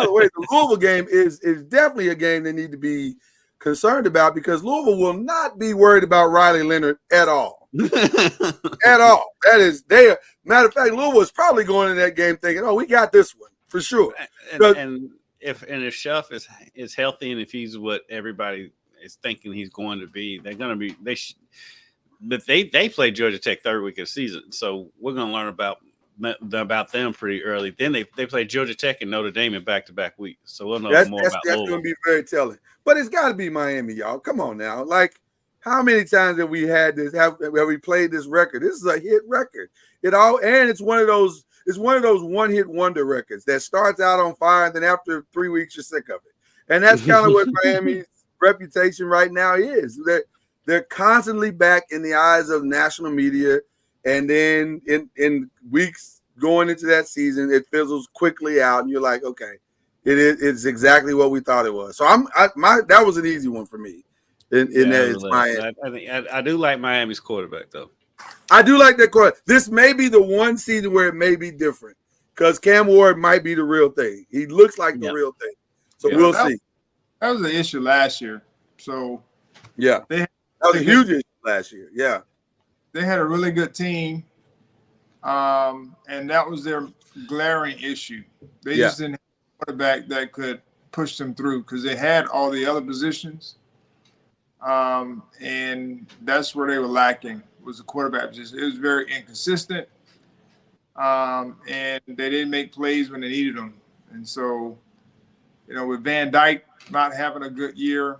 way, the Louisville game is definitely a game they need to be concerned about because Louisville will not be worried about Riley Leonard at all. At all. That is there. Matter of fact, Louisville is probably going in that game thinking, "Oh, we got this one for sure." And if Schuff is healthy and if he's what everybody is thinking he's going to be, they're going to be. But they play Georgia Tech third week of the season, so we're going to learn about them pretty early. Then they play Georgia Tech and Notre Dame in back-to-back weeks. So we'll know more about that's going to be very telling. But it's got to be Miami, y'all. Come on now. Like, how many times have we had this? Have we played this record? This is a hit record. It's one of those one-hit wonder records that starts out on fire and then after 3 weeks you're sick of it. And that's kind of what Miami's reputation right now is. They're constantly back in the eyes of national media. And then in weeks going into that season, it fizzles quickly out, and you're like, okay, it's exactly what we thought it was. So that was an easy one for me. That it's Miami. I do like Miami's quarterback though. I do like that quarterback. This may be the one season where it may be different because Cam Ward might be the real thing. He looks like the real thing. So we'll see. That was an issue last year. So yeah, that was a huge issue last year. Yeah. They had a really good team, and that was their glaring issue. They just didn't have a quarterback that could push them through because they had all the other positions, and that's where they were lacking was the quarterback position. It was very inconsistent, and they didn't make plays when they needed them. And so, with Van Dyke not having a good year,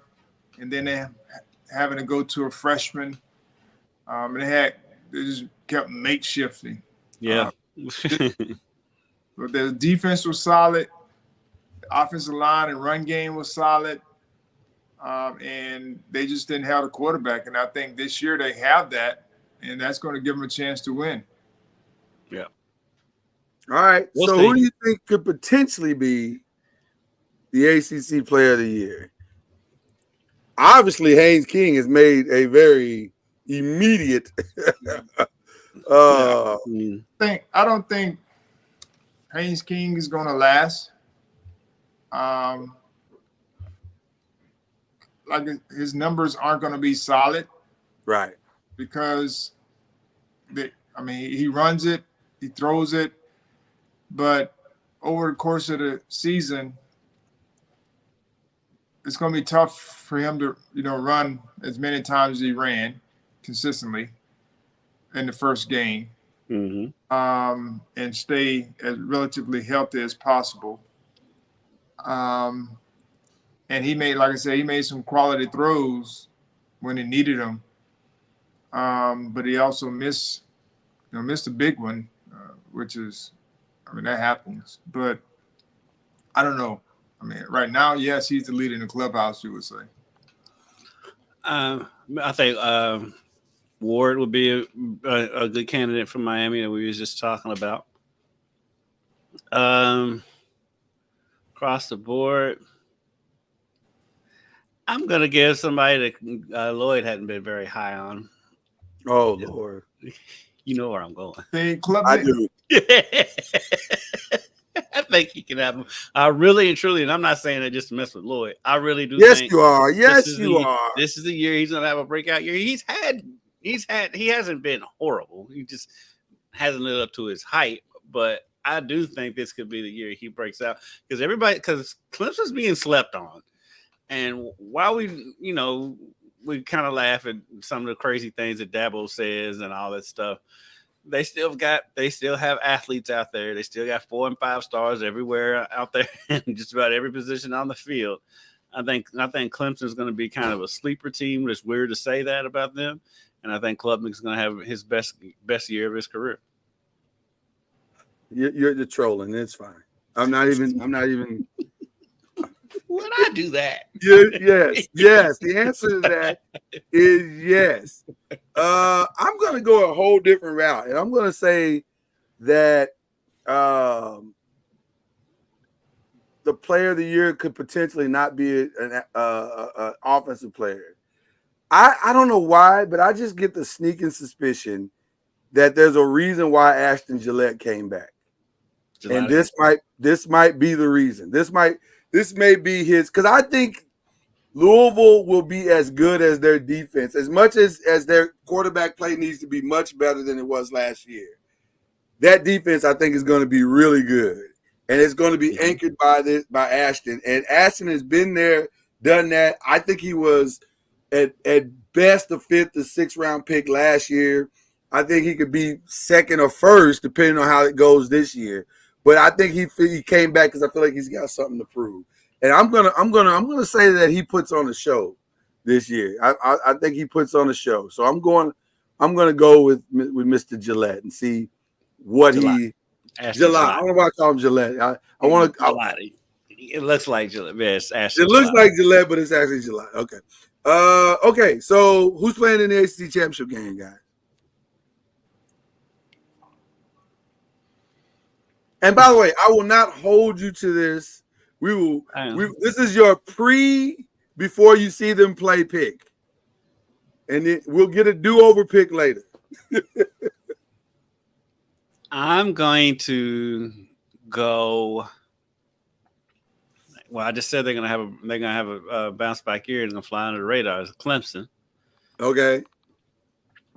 and then they having to go to a freshman. They just kept makeshifting. Yeah. But the defense was solid. The offensive line and run game was solid. And they just didn't have a quarterback. And I think this year they have that, and that's going to give them a chance to win. Yeah. All right. So who do you think could potentially be the ACC Player of the Year? Obviously, Haynes King has made a very immediate. I don't think Haynes King is going to last. Like his numbers aren't going to be solid, right? Because he runs it. He throws it, but over the course of the season, it's going to be tough for him to, run as many times as he ran consistently in the first game, and stay as relatively healthy as possible. And he made, like I said, he made some quality throws when he needed them. But he also missed a big one, which is, that happens. But I don't know. Right now, yes, he's the leader in the clubhouse, you would say. I think Ward would be a good candidate for Miami that we was just talking about. Across the board, I'm going to give somebody that Lloyd hadn't been very high on. Oh, Lord. You know where I'm going. I do. I think he can have him. I really and truly, and I'm not saying that just to mess with Lloyd. I really do. Yes, think you are. Yes, you are. This is the year he's gonna have a breakout year. He hasn't been horrible. He just hasn't lived up to his hype. But I do think this could be the year he breaks out because Clemson's being slept on. And while we kind of laugh at some of the crazy things that Dabo says and all that stuff, they still have athletes out there. They still got 4 and 5 stars everywhere out there in just about every position on the field. I think Clemson's going to be kind of a sleeper team. It's weird to say that about them. And I think Klubnik's going to have his best year of his career. You're trolling. It's fine. I'm not even. Would I do that? Yes. The answer to that is yes. I'm going to go a whole different route, and I'm going to say that the player of the year could potentially not be an offensive player. I don't know why, but I just get the sneaking suspicion that there's a reason why Ashton Gillette came back, and this might be the reason. This may be his, because I think Louisville will be as good as their defense, as much as their quarterback play needs to be much better than it was last year. That defense, I think, is going to be really good, and it's going to be anchored by Ashton. And Ashton has been there, done that. I think he was at best a 5th or 6th round pick last year. I think he could be 2nd or 1st, depending on how it goes this year. But I think he came back because I feel like he's got something to prove. And I'm gonna say that he puts on a show this year. I think he puts on a show. So I'm gonna go with Mr. Gillette and see what Gillette. I don't know why I call him Gillette. I want to. It looks like Gillette. Yes, it looks like Gillette, but it's actually Gillette. Okay. Okay. So who's playing in the ACC championship game, guys? And by the way, I will not hold you to this. This is your before you see them play pick, and we'll get a do-over pick later. I'm going to go. Well, I just said they're gonna have a bounce back year. It's gonna fly under the radar. It's Clemson. Okay.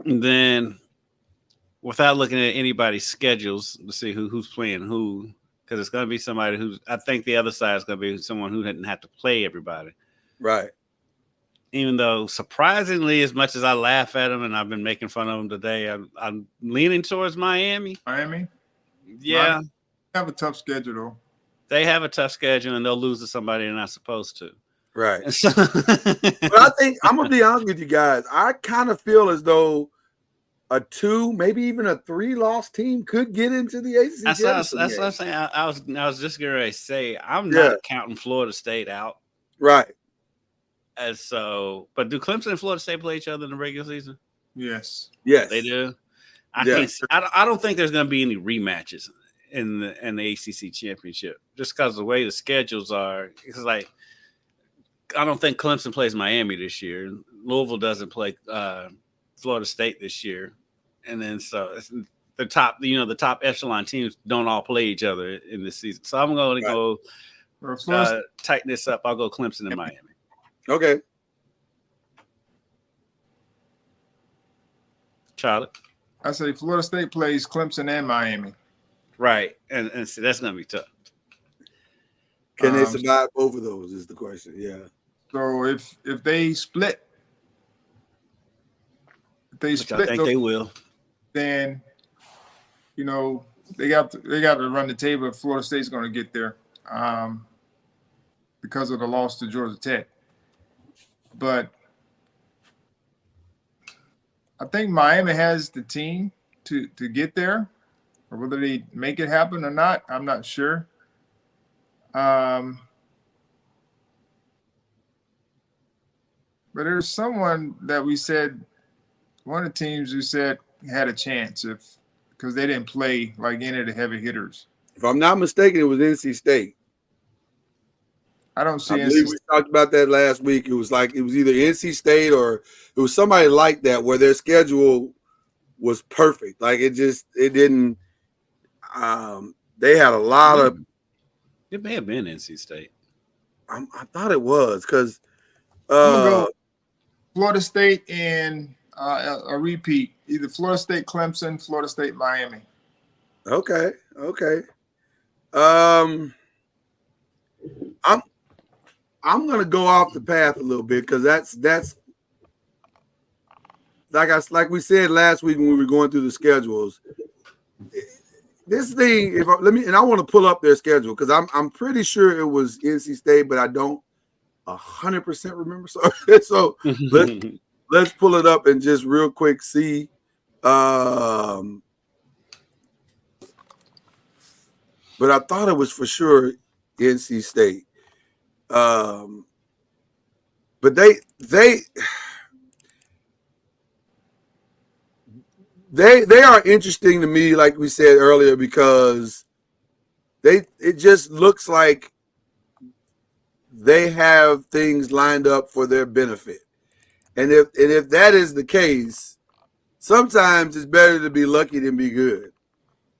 And then, without looking at anybody's schedules to see who's playing who, because it's going to be somebody who's. I think the other side is going to be someone who didn't have to play everybody. Right. Even though, surprisingly, as much as I laugh at them and I've been making fun of them today, I'm leaning towards Miami. Miami? Yeah. They have a tough schedule, though. They have a tough schedule, and they'll lose to somebody they're not supposed to. Right. But I think, I'm going to be honest with you guys, I kind of feel as though a 2, maybe even a 3-loss team could get into the ACC. That's what I'm saying. I was just going to say, I'm not counting Florida State out. Right. And so, but do Clemson and Florida State play each other in the regular season? Yes. They do. I don't think there's going to be any rematches in the ACC championship, just because of the way the schedules are. It's like, I don't think Clemson plays Miami this year. Louisville doesn't play Florida State this year, and then so the top echelon teams don't all play each other in this season. So I'm going to go tighten this up. I'll go Clemson and Miami. Okay. Charlotte. I say Florida State plays Clemson and Miami. Right, and so that's gonna be tough. Can they survive both of those? Is the question. Yeah. So if they split, I think they will. Then, you know, they got to run the table if Florida State's going to get there, because of the loss to Georgia Tech. But I think Miami has the team to get there, or whether they make it happen or not, I'm not sure. But there's someone that we said, one of the teams who said had a chance because they didn't play like any of the heavy hitters. If I'm not mistaken, it was NC State. I don't see. I believe we talked about that last week. It was either NC State or it was somebody like that where their schedule was perfect. Like it didn't. They had a lot of. It may have been NC State. I thought it was because. I'm gonna go Florida State and a repeat, either Florida State, Clemson, Florida State, Miami. Okay. I'm gonna go off the path a little bit because that's like we said last week when we were going through the schedules. This thing, I want to pull up their schedule because I'm pretty sure it was NC State, but I don't 100% remember. So let's pull it up and just real quick see. But I thought it was for sure NC State. But they are interesting to me, like we said earlier, because it just looks like they have things lined up for their benefit. And if that is the case, sometimes it's better to be lucky than be good.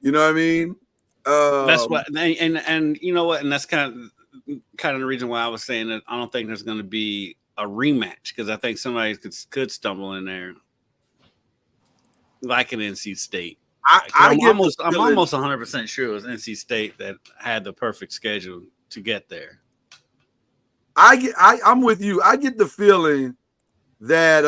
You know what I mean? That's what, and you know what, and that's kind of the reason why I was saying that I don't think there's going to be a rematch, because I think somebody could stumble in there like an NC State. I'm almost 100% sure it was NC State that had the perfect schedule to get there. I'm with you. I get the feeling that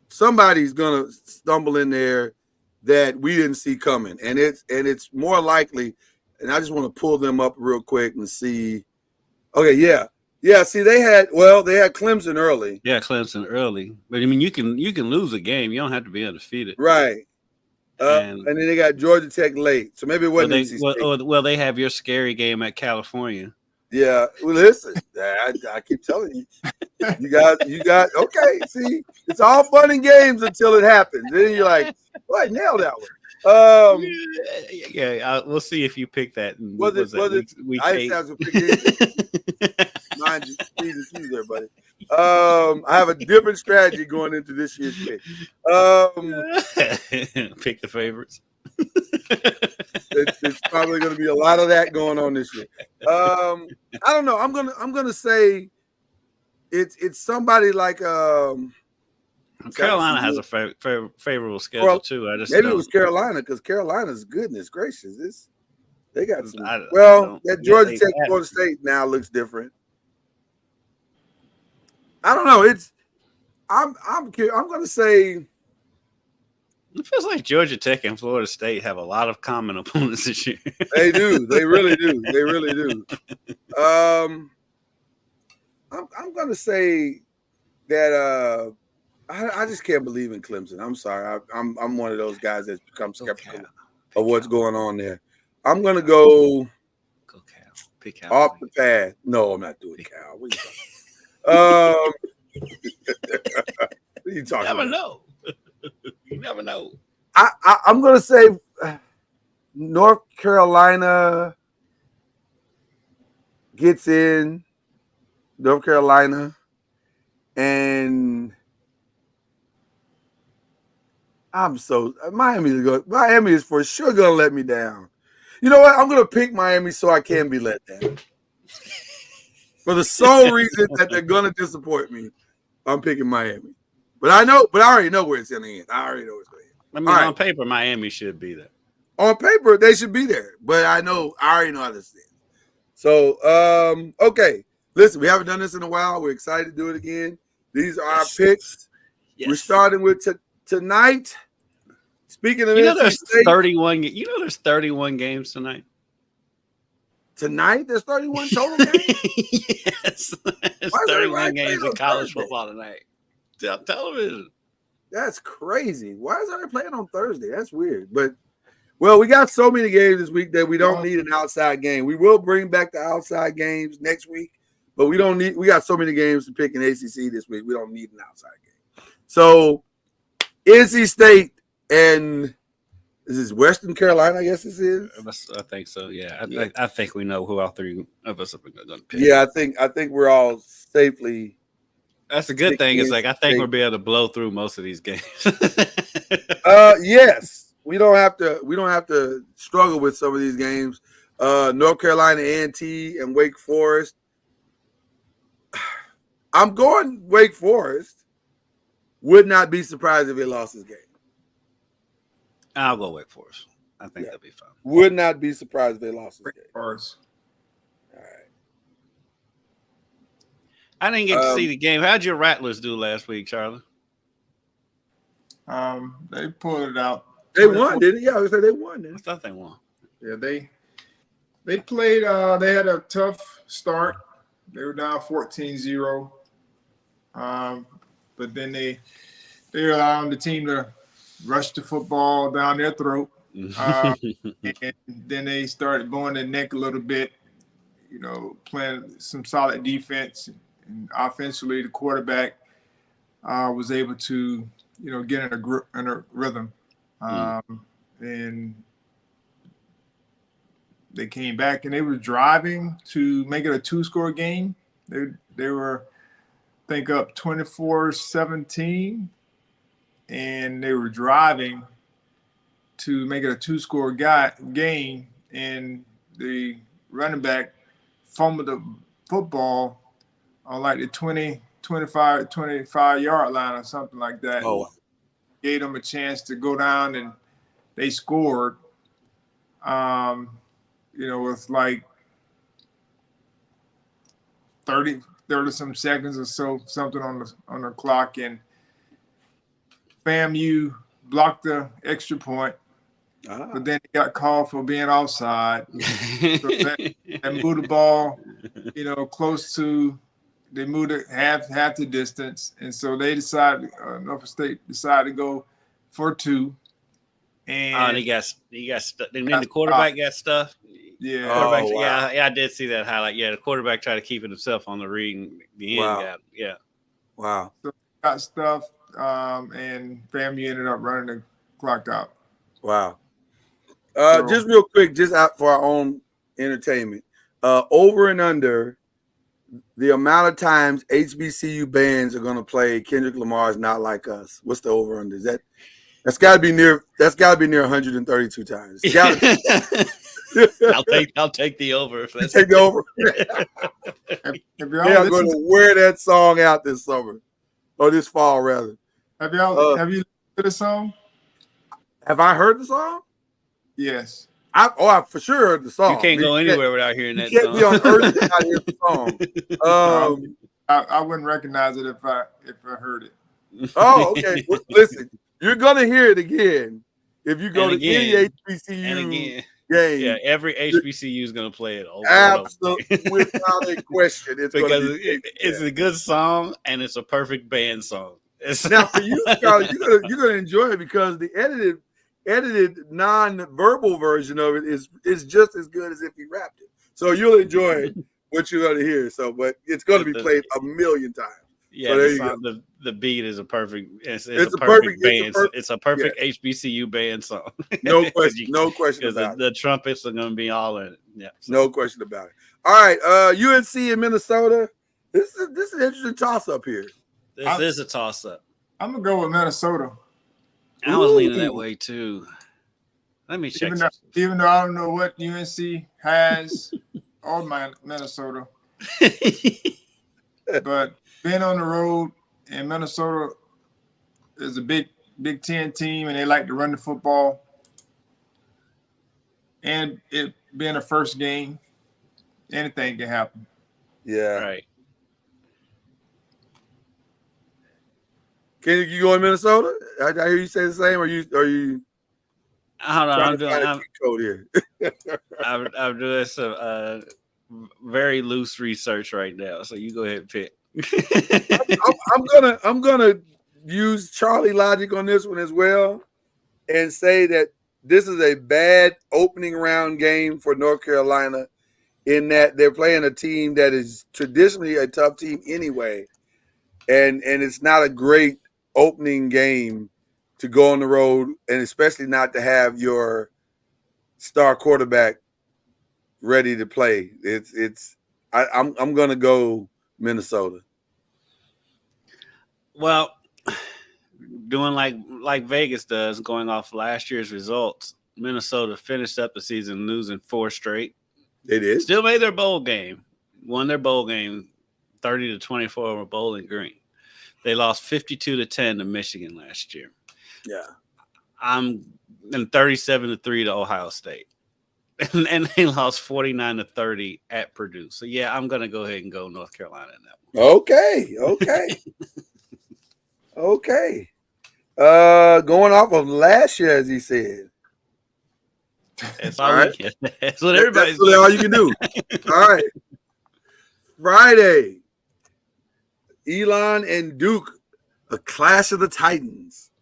somebody's gonna stumble in there that we didn't see coming, and it's more likely. And I just want to pull them up real quick and see. Okay, yeah. See, they had Clemson early. Yeah, Clemson early, but I mean, you can lose a game. You don't have to be undefeated, right? And then they got Georgia Tech late, so maybe it wasn't. Well, they have your scary game at California. Yeah, well, listen, I keep telling you, you got okay. See, it's all fun and games until it happens. Then you're like, "Well, I nailed that one." We'll see if you pick that. Was it week 8? Mind you, Jesus, there, buddy. I have a different strategy going into this year's pick. Pick the favorites. It's probably going to be a lot of that going on this year. I don't know. I'm gonna say it's somebody like Carolina has a favorable schedule too. Maybe it was Carolina, because Carolina's, goodness gracious, they got some. That Georgia Tech Florida State now looks different. I don't know. I'm gonna say. It feels like Georgia Tech and Florida State have a lot of common opponents this year. They do. They really do. They really do. I'm gonna say that I just can't believe in Clemson. I'm sorry. I'm one of those guys that's become skeptical of what's going on there. I'm gonna go Cal. Pick Cal. Off the path. No, I'm not doing Cal. What are you talking about? Know. You never know. I'm gonna say North Carolina gets in. North Carolina, and Miami is for sure gonna let me down. You know what? I'm gonna pick Miami so I can be let down. For the sole reason that they're gonna disappoint me, I'm picking Miami. But I already know where it's going to end. I already know where it's going to end. I mean, on paper, Miami should be there. On paper, they should be there. But I already know how this ends. So, okay. Listen, we haven't done this in a while. We're excited to do it again. These are our picks. Yes. We're starting with tonight. Speaking of there's 31. There's 31 games tonight. Tonight, there's 31 total games. Yes, there's 31 games in college football tonight. Television. That's crazy. Why is everybody playing on Thursday? That's weird. But we got so many games this week that we don't need an outside game. We will bring back the outside games next week, but we got so many games to pick in ACC this week. We don't need an outside game. So NC State and is this Western Carolina, I guess this is? I think so, yeah. I think we know who all three of us are going to pick. Yeah, I think we're all safely. That's a good thing. It's like I think we'll be able to blow through most of these games. Yes. We don't have to struggle with some of these games. North Carolina A&T and Wake Forest. I'm going Wake Forest. Would not be surprised if they lost this game. I'll go Wake Forest. I think that'll be fun. Would not be surprised if they lost this game. All right. I didn't get to see the game. How'd your Rattlers do last week, Charlie? They pulled it out. They won, didn't they? Yeah, I was say they won. I thought they won. Yeah, they played. They had a tough start. They were down 14-0. But then they allowed the team to rush the football down their throat. And then they started going the neck a little bit, playing some solid defense. And offensively, the quarterback was able to, get in a rhythm. And they came back and they were driving to make it a 2-score game. They were, I think, up 24-17, and they were driving to make it a 2-score game, and the running back fumbled the football on like the 25-yard line or something like that. Oh. Gave them a chance to go down, and they scored. With like 30 some seconds or so, something on the clock, and FAMU blocked the extra point, but then he got called for being offside. So that moved the ball, close to. They moved it half the distance, and so they decided. Norfolk State decided to go for 2. And he got stuck. Then the quarterback got stuffed. Yeah. Wow. Yeah, I did see that highlight. Yeah, the quarterback tried to keep it himself on the read, and the end Wow. So got stuffed, and FAMU ended up running the clock out. Wow. Just real quick, just out for our own entertainment, over and under the amount of times HBCU bands are going to play Kendrick Lamar's "Not Like Us." What's the over under? That's got to be near 132 times. I'll take the over. If that's take the over. I'm going to wear that song out this summer, or this fall rather. Have you listened to the song? Have I heard the song? Yes. I for sure heard the song. You can't go anywhere without hearing that song. You can't be on earth without hearing the song. I wouldn't recognize it if I heard it. Oh, okay. Well, listen, you're gonna hear it again if you go to any HBCU game. Yeah, every HBCU is gonna play it over. Absolutely, without a question. It's because it's a good song and it's a perfect band song. Now for you, Charlie, you're gonna enjoy it because the edited non-verbal version of it is just as good as if he rapped it. So you'll enjoy what you're going to hear. So, but it's going to be played a million times. Yeah, so the beat is a perfect. It's a perfect band. It's a perfect HBCU band song. No question. No question about it. The trumpets are going to be all in it. Yeah, so. No question about it. All right, UNC in Minnesota. This is an interesting toss-up here. This is a toss-up. I'm gonna go with Minnesota. I was leaning that way too. Let me check. Even though I don't know what UNC has on Minnesota, but being on the road in Minnesota is a Big Ten team, and they like to run the football. And it being a first game, anything can happen. Yeah. Right. Can you go in Minnesota? I hear you say the same. Or you? Hold on, I'm doing code here. I'm doing some very loose research right now. So you go ahead and pick. I'm gonna use Charlie logic on this one as well, and say that this is a bad opening round game for North Carolina, in that they're playing a team that is traditionally a tough team anyway, and it's not a great opening game to go on the road, and especially not to have your star quarterback ready to play. I'm gonna go Minnesota. Well, doing like Vegas does, going off last year's results, Minnesota finished up the season losing 4 straight. They did. Still made their bowl game. Won their bowl game 30-24 over Bowling Green. They lost 52-10 to Michigan last year. Yeah. I'm in 37-3 to Ohio State. And they lost 49-30 at Purdue. So yeah, I'm gonna go ahead and go North Carolina in that one. Okay. Okay. Going off of last year, as he said. That's all right. That's what everybody's That's really all you can do. All right. Friday. Elon and Duke, a clash of the Titans.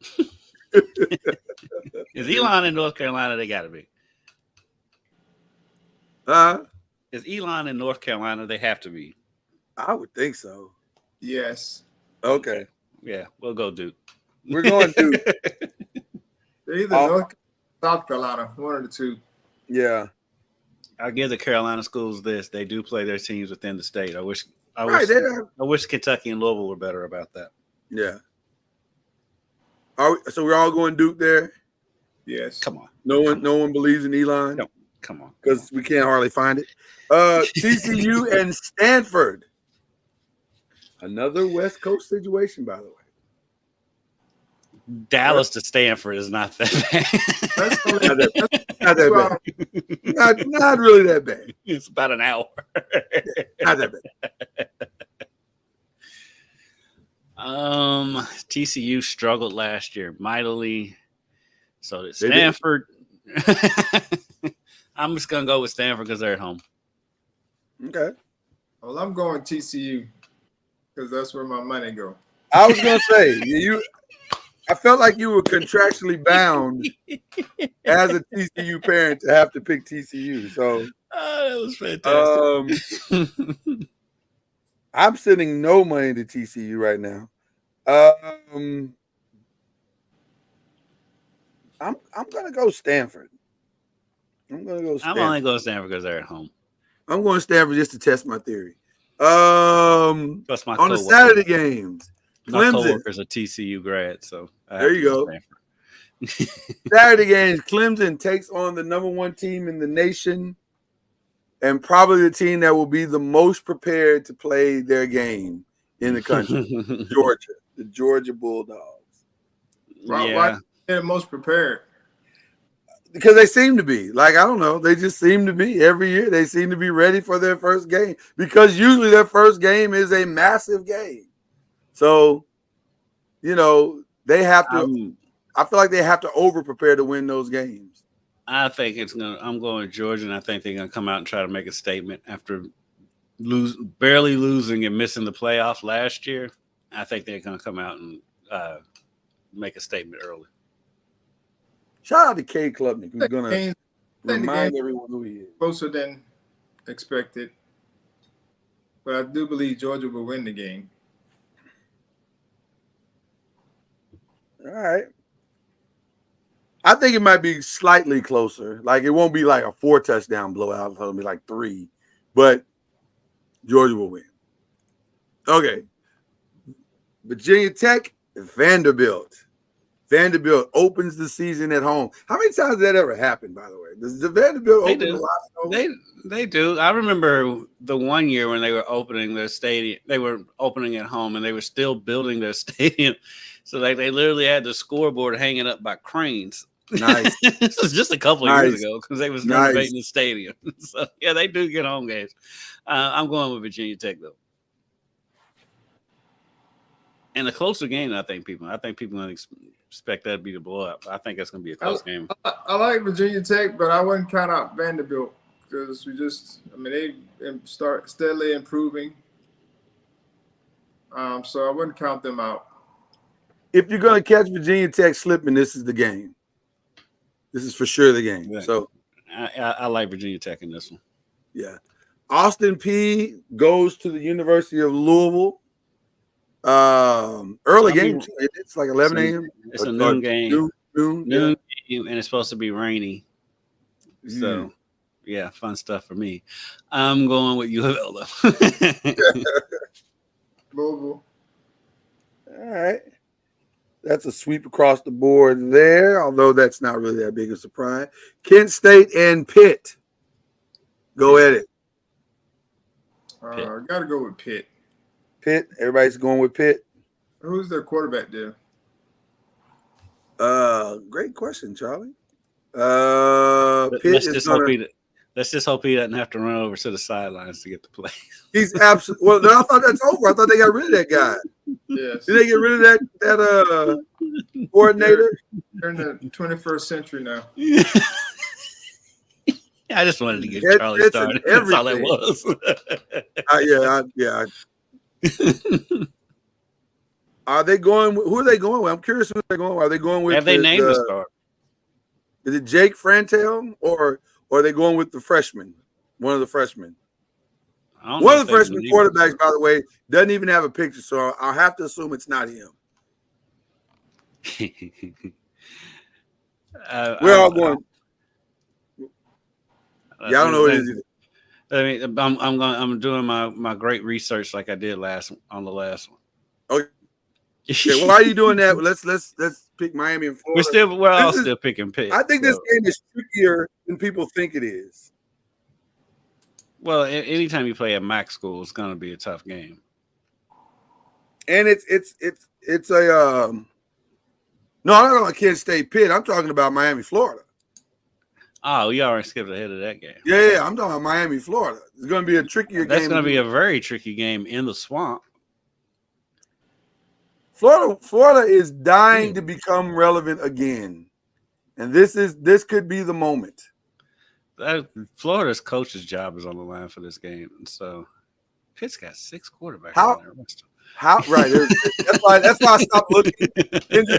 Is Elon in North Carolina? They gotta be. Is Elon in North Carolina? They have to be. I would think so. Yes. Okay. Yeah, we'll go Duke. We're going Duke. They're either North South Carolina, one of the two. Yeah. I'll give the Carolina schools this. They do play their teams within the state. I wish Kentucky and Louisville were better about that. Yeah. So we're all going Duke there? Yes. Come on. No one believes in Elon? No. Come on. Because we can't hardly find it. TCU and Stanford. Another West Coast situation, by the way. Dallas to Stanford is not that bad. Not really that bad. It's about an hour. Not that bad. TCU struggled last year mightily. So did Stanford. I'm just gonna go with Stanford because they're at home. Okay. Well, I'm going TCU because that's where my money go. I was gonna say I felt like you were contractually bound as a TCU parent to have to pick TCU. So that was fantastic. I'm sending no money to TCU right now. I'm gonna go Stanford. I'm only going Stanford because they're at home. I'm going Stanford just to test my theory. On the Saturday games, my coworker's a TCU grad, so there you go. Saturday games, Clemson takes on the number 1 team in the nation, and probably the team that will be the most prepared to play their game in the country, Georgia, the Georgia Bulldogs. Why are they the most prepared? Because they seem to be. Like, I don't know. They just seem to be. Every year they seem to be ready for their first game, because usually their first game is a massive game. So, they have to I feel like they have to over-prepare to win those games. I think I'm going to Georgia, and I think they're going to come out and try to make a statement after barely losing and missing the playoffs last year. I think they're going to come out and make a statement early. Shout out to Cade Klubnik, who's going to remind everyone who he is. Closer than expected. But I do believe Georgia will win the game. All right. I think it might be slightly closer. Like, it won't be like a 4-touchdown blowout. It'll be like 3. But Georgia will win. Okay. Virginia Tech, Vanderbilt. Vanderbilt opens the season at home. How many times has that ever happened, by the way? Does the Vanderbilt open a lot? They do. I remember the one year when they were opening their stadium. They were opening at home, and they were still building their stadium. So like they literally had the scoreboard hanging up by cranes. Nice. This was just a couple of years ago because they was renovating the stadium. So yeah, they do get home games. I'm going with Virginia Tech though. And a closer game, I think people don't expect that to be the blowout. I think that's going to be a close game. I like Virginia Tech, but I wouldn't count out Vanderbilt because they start steadily improving. So I wouldn't count them out. If you're going to catch Virginia Tech slipping, this is the game. This is for sure the game. Yeah. So I like Virginia Tech in this one. Yeah. Austin Peay goes to the University of Louisville. Early game. It's like 11 a.m. It's a noon game. Noon game, and it's supposed to be rainy. So, yeah, fun stuff for me. I'm going with UL though. Louisville. All right. That's a sweep across the board there, although that's not really that big a surprise. Kent State and Pitt. Go at it. I got to go with Pitt. Pitt. Everybody's going with Pitt. Who's their quarterback there? Great question, Charlie. Let's just hope he doesn't have to run over to the sidelines to get the play. He's absolutely well. No, I thought that's over. I thought they got rid of that guy. Yes. Did they get rid of that coordinator? They're in the 21st century now. I just wanted to get Charlie started. That's all it was. Yeah. Are they going? Who are they going with? I'm curious who they're going with. Are they going with? Have they named the star? Is it Jake Frantel or are they going with the freshman? One of the freshmen. One of the freshman quarterbacks, by the way, doesn't even have a picture, so I'll have to assume it's not him. We're all going. I don't know what it is either. I'm doing my great research like I did on the last one. Okay, why are you doing that? Let's pick Miami and Florida. We're all still picking Pitt. I think this game is trickier than people think it is. Well, anytime you play at MAC school, it's going to be a tough game. And it's a no, I'm not talking about Kent State Pitt. I'm talking about Miami, Florida. Oh, you already skipped ahead of that game. Yeah, I'm talking about Miami, Florida. It's going to be a trickier game. That's going to be a very tricky game in the swamp. Florida is dying to become relevant again, and this could be the moment. Florida's coach's job is on the line for this game, and so Pitt's got 6 quarterbacks. Right? That's why I stopped looking.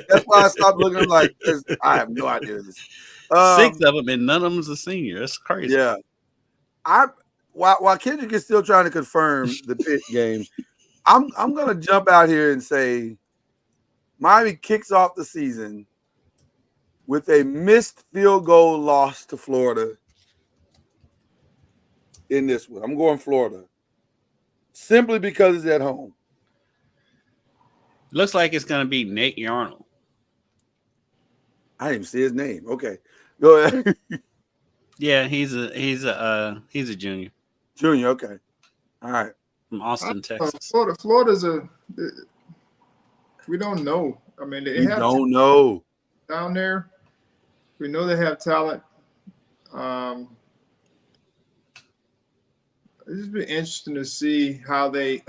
That's why I stopped looking. I'm like, I have no idea this. 6 of them, and none of them is a senior. That's crazy. Yeah, while Kendrick is still trying to confirm the Pitt game, I'm gonna jump out here and say Miami kicks off the season with a missed field goal loss to Florida in this one. I'm going Florida simply because it's at home. Looks like it's going to be Nate Yarnold. I didn't even see his name. Okay, go ahead. Yeah, he's a junior. Junior, okay. All right. From Austin, Texas. Florida's we don't know. I mean, they don't know down there. We know they have talent. It's just been interesting to see how they.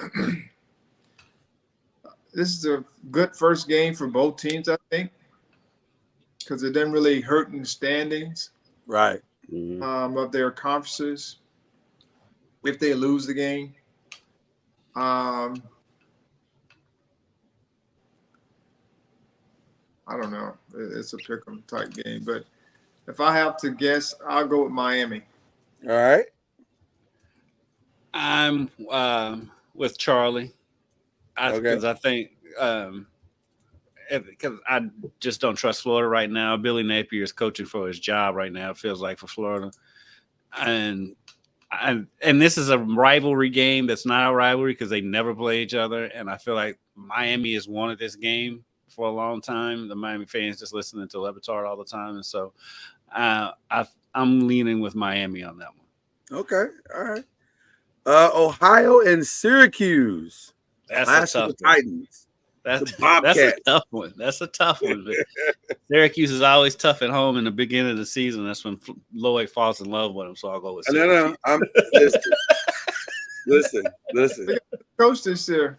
This is a good first game for both teams, I think, because it doesn't really hurt in the standings, right? Of their conferences if they lose the game. I don't know. It's a pick'em type game, but if I have to guess, I'll go with Miami. All right. I'm with Charlie. Because I think because I just don't trust Florida right now. Billy Napier is coaching for his job right now. It feels like for Florida, and this is a rivalry game. That's not a rivalry because they never play each other. And I feel like Miami has wanted this game for a long time. The Miami fans just listening to Le Batard all the time, and so I'm leaning with Miami on that one. Okay, all right. Ohio and Syracuse. That's a tough Titans. That's a tough one. That's a tough one. Syracuse is always tough at home in the beginning of the season. That's when Lloyd falls in love with him. So I'll go with Syracuse. No. Listen. Coach this year.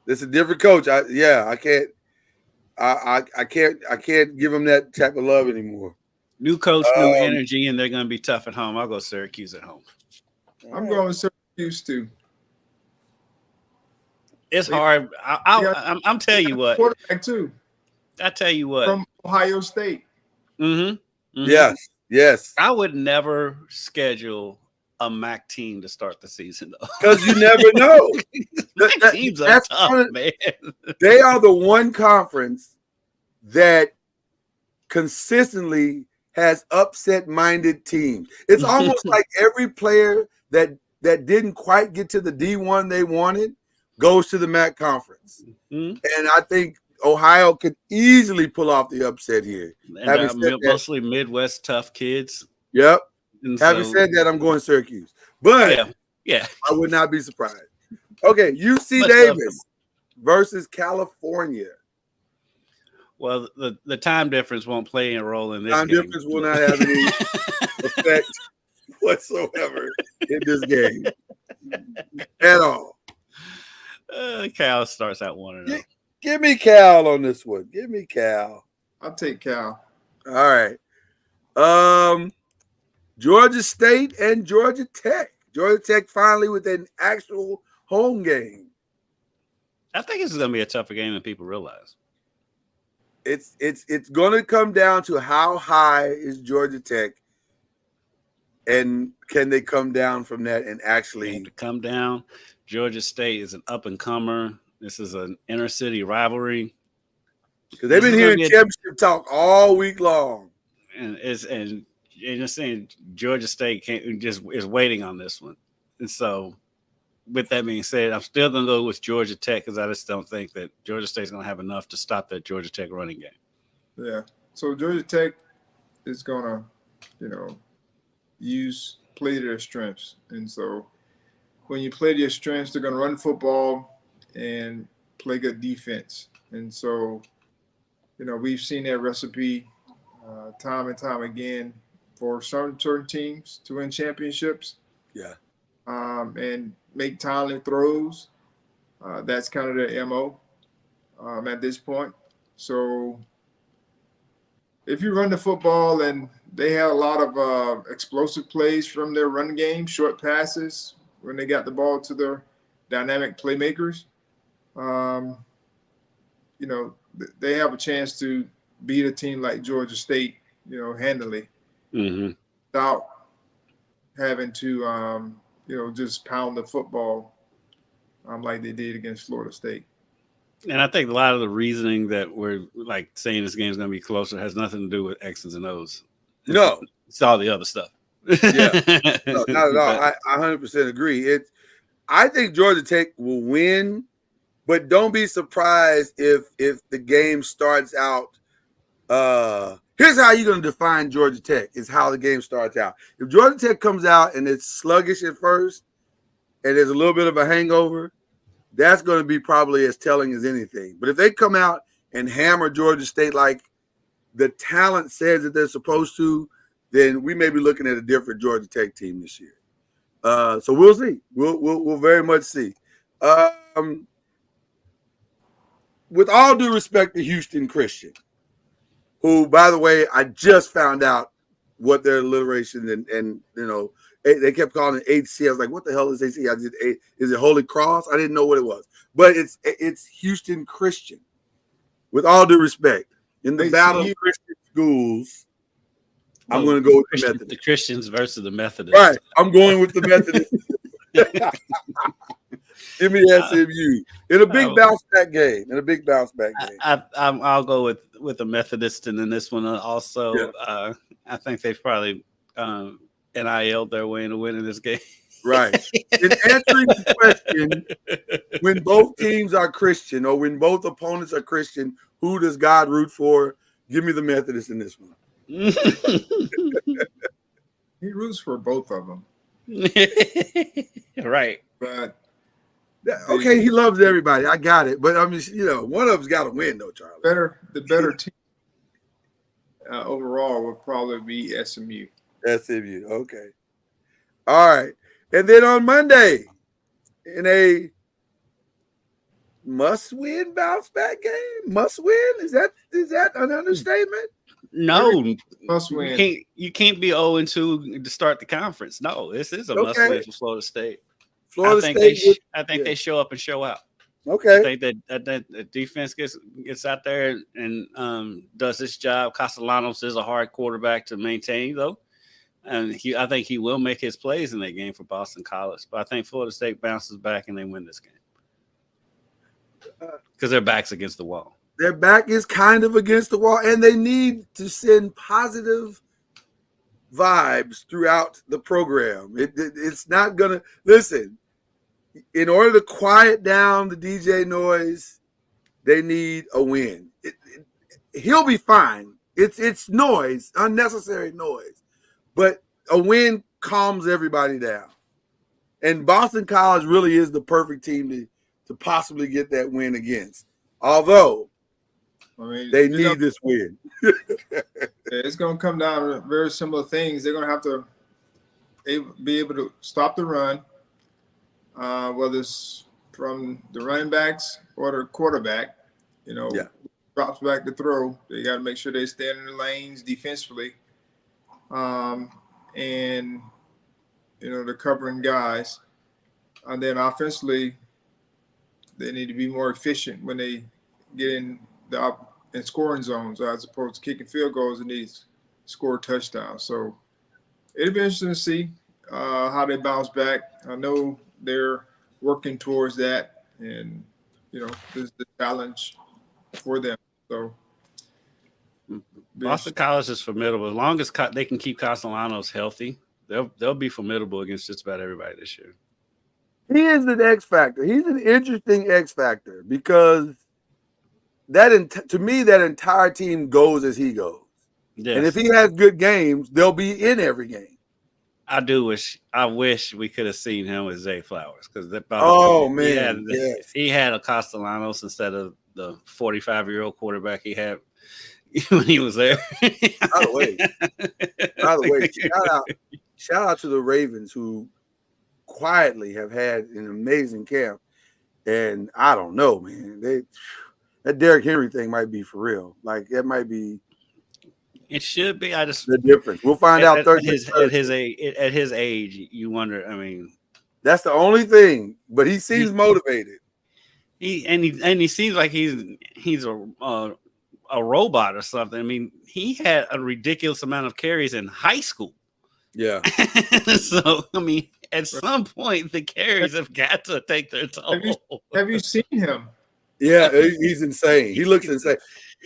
This is a different coach. I can't give him that type of love anymore. New coach, new energy, and they're going to be tough at home. I'll go Syracuse at home. I'm going with Syracuse too. It's hard. I'm telling you what. Quarterback too. I tell you what. From Ohio State. Mm-hmm. Yes. I would never schedule a MAC team to start the season though, because you never know. Teams are tough, man. They are the one conference that consistently has upset-minded teams. It's almost like every player that didn't quite get to the D1 they wanted goes to the MAC conference. And I think Ohio could easily pull off the upset here. And mostly Midwest tough kids. Yep. And having said that, I'm going Syracuse. But yeah, I would not be surprised. Okay, UC Davis versus California. Well, the time difference won't play a role in this game. Time difference will not have any effect whatsoever in this game at all. Cal starts out 1-0. Give me Cal on this one. Give me Cal. I'll take Cal. All right. Georgia State and Georgia Tech. Georgia Tech finally with an actual home game. I think this is going to be a tougher game than people realize. It's going to come down to how high is Georgia Tech, and can they come down from that and actually come down? Georgia State is an up and comer. This is an inner city rivalry because they've been hearing championship talk all week long, and you're just saying Georgia State is waiting on this one. And so, with that being said, I'm still going to go with Georgia Tech because I just don't think that Georgia State's going to have enough to stop that Georgia Tech running game. Yeah. So Georgia Tech is going to, play to their strengths. And so when you play to your strengths, they're going to run football and play good defense. And so, we've seen that recipe time and time again for certain teams to win championships. Yeah. And make timely throws. That's kind of their MO at this point. So if you run the football and they have a lot of explosive plays from their run game, short passes, when they got the ball to their dynamic playmakers, they have a chance to beat a team like Georgia State, handily, without having to, just pound the football like they did against Florida State. And I think a lot of the reasoning that we're like saying this game is going to be closer has nothing to do with X's and O's. It's all the other stuff. Yeah, no, not at all. I 100% agree. I think Georgia Tech will win, but don't be surprised if the game starts out. Here's how you're going to define Georgia Tech is how the game starts out. If Georgia Tech comes out and it's sluggish at first and there's a little bit of a hangover, that's going to be probably as telling as anything. But if they come out and hammer Georgia State like the talent says that they're supposed to, then we may be looking at a different Georgia Tech team this year. So we'll see. We'll very much see. With all due respect to Houston Christian, who, by the way, I just found out what their alliteration and they kept calling it HC. I was like, what the hell is HC? Is it Holy Cross? I didn't know what it was. But it's Houston Christian. With all due respect, in the battle of Christian schools, I'm going to go with the Methodists. The Christians versus the Methodists. Right. I'm going with the Methodists. Give me SMU in a big bounce back game. I'll go with the Methodist in this one also. Yeah. I think they've probably NIL'd their way into winning this game. Right. In answering the question, when both teams are Christian or when both opponents are Christian, who does God root for? Give me the Methodist in this one. He roots for both of them. Right. But Okay, he loves everybody. I got it. But I mean, one of them's got to win, though, Charlie. The better team overall would probably be SMU. SMU. Okay. All right. And then on Monday, in a must-win bounce-back game, must-win. Is that an understatement? No, must win. You can't be 0-2 to start the conference. No, this is a must-win for Florida State. I think they show up and show out. Okay. I think that the defense gets out there and does its job. Castellanos is a hard quarterback to maintain, though, and I think he will make his plays in that game for Boston College. But I think Florida State bounces back and they win this game because their back's against the wall. Their back is kind of against the wall, and they need to send positive vibes throughout the program. It's not going to – listen, in order to quiet down the DJ noise, they need a win. He'll be fine. It's noise, unnecessary noise. But a win calms everybody down. And Boston College really is the perfect team to possibly get that win against. Although – they need this win. It's going to come down to very similar things. They're going to have to be able to stop the run, whether it's from the running backs or the quarterback. Drops back to throw. They got to make sure they stay in the lanes defensively, and the covering guys. And then offensively, they need to be more efficient when they get in scoring zones as opposed to kicking field goals and these score touchdowns. So it'll be interesting to see how they bounce back. I know they're working towards that, and this is the challenge for them. So Boston College is formidable. As long as they can keep Castellanos healthy, they'll be formidable against just about everybody this year. He is an X factor. He's an interesting X factor because to me, that entire team goes as he goes. Yes. And if he has good games, they'll be in every game. I wish we could have seen him with Zay Flowers because he had a Castellanos instead of the 45-year-old quarterback he had when he was there. By the way, shout out to the Ravens who quietly have had an amazing camp. And I don't know, man. That Derrick Henry thing might be for real. Like, it might be. It should be. The difference. We'll find out Thursday. At his age, you wonder. I mean, that's the only thing. But he seems motivated. He seems like he's a robot or something. I mean, he had a ridiculous amount of carries in high school. Yeah. So I mean, at some point, the carries have got to take their toll. Have you seen him? Yeah, he's insane. He looks insane.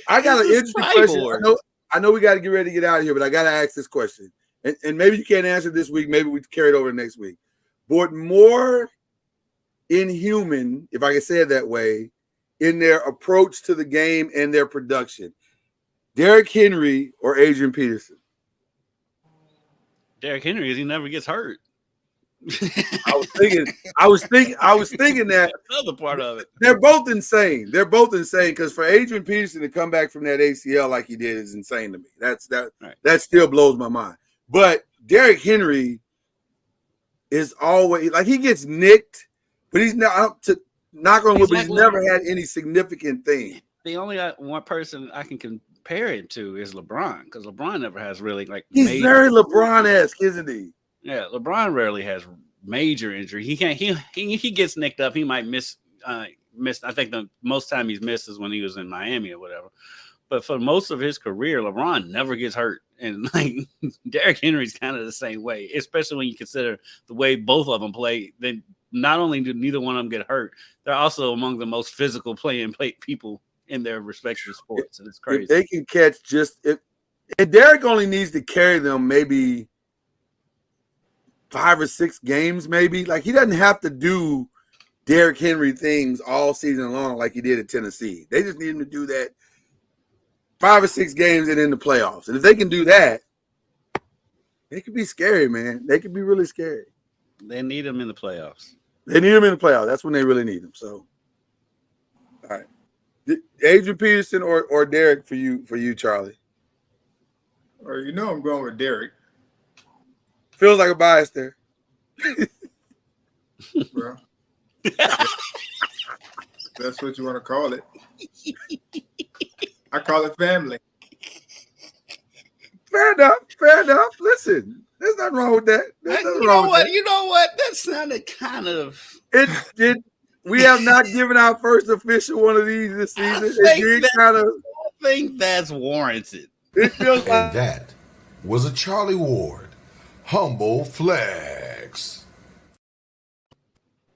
I got an interesting question. I know we got to get ready to get out of here, but I got to ask this question. And maybe you can't answer this week. Maybe we carry it over next week. But more inhuman, if I can say it that way, in their approach to the game and their production. Derrick Henry or Adrian Peterson? Derrick Henry, because he never gets hurt. I was thinking that another part of it. They're both insane because for Adrian Peterson to come back from that ACL like he did is insane to me. That still blows my mind. But Derrick Henry is always like he gets nicked, but he's not up to knock on wood, but he's never had any significant thing. The only one person I can compare it to is LeBron because LeBron never has really he's very LeBron-esque, isn't he? Yeah, LeBron rarely has major injury. He can't. He gets nicked up. He might miss. I think the most time he's missed is when he was in Miami or whatever. But for most of his career, LeBron never gets hurt, and Derrick Henry's kind of the same way. Especially when you consider the way both of them play. Then not only do neither one of them get hurt, they're also among the most physical playing people in their respective sports, and it's crazy. If they can catch if Derrick only needs to carry them maybe 5 or 6 games, maybe. Like, he doesn't have to do Derrick Henry things all season long like he did at Tennessee. They just need him to do that 5 or 6 games and in the playoffs. And if they can do that, they could be scary, man. They could be really scary. They need him in the playoffs. They need him in the playoffs. That's when they really need him. So, all right, Adrian Peterson or Derek for you, Charlie. Or I'm going with Derek. Feels like a bias there. Well, that's what you want to call it. I call it family. Fair enough. Listen, there's nothing wrong with that. You know what? That sounded kind of. It. We have not given our first official one of these this season. I think that's warranted. It feels like that was a Charlie Ward humble flex.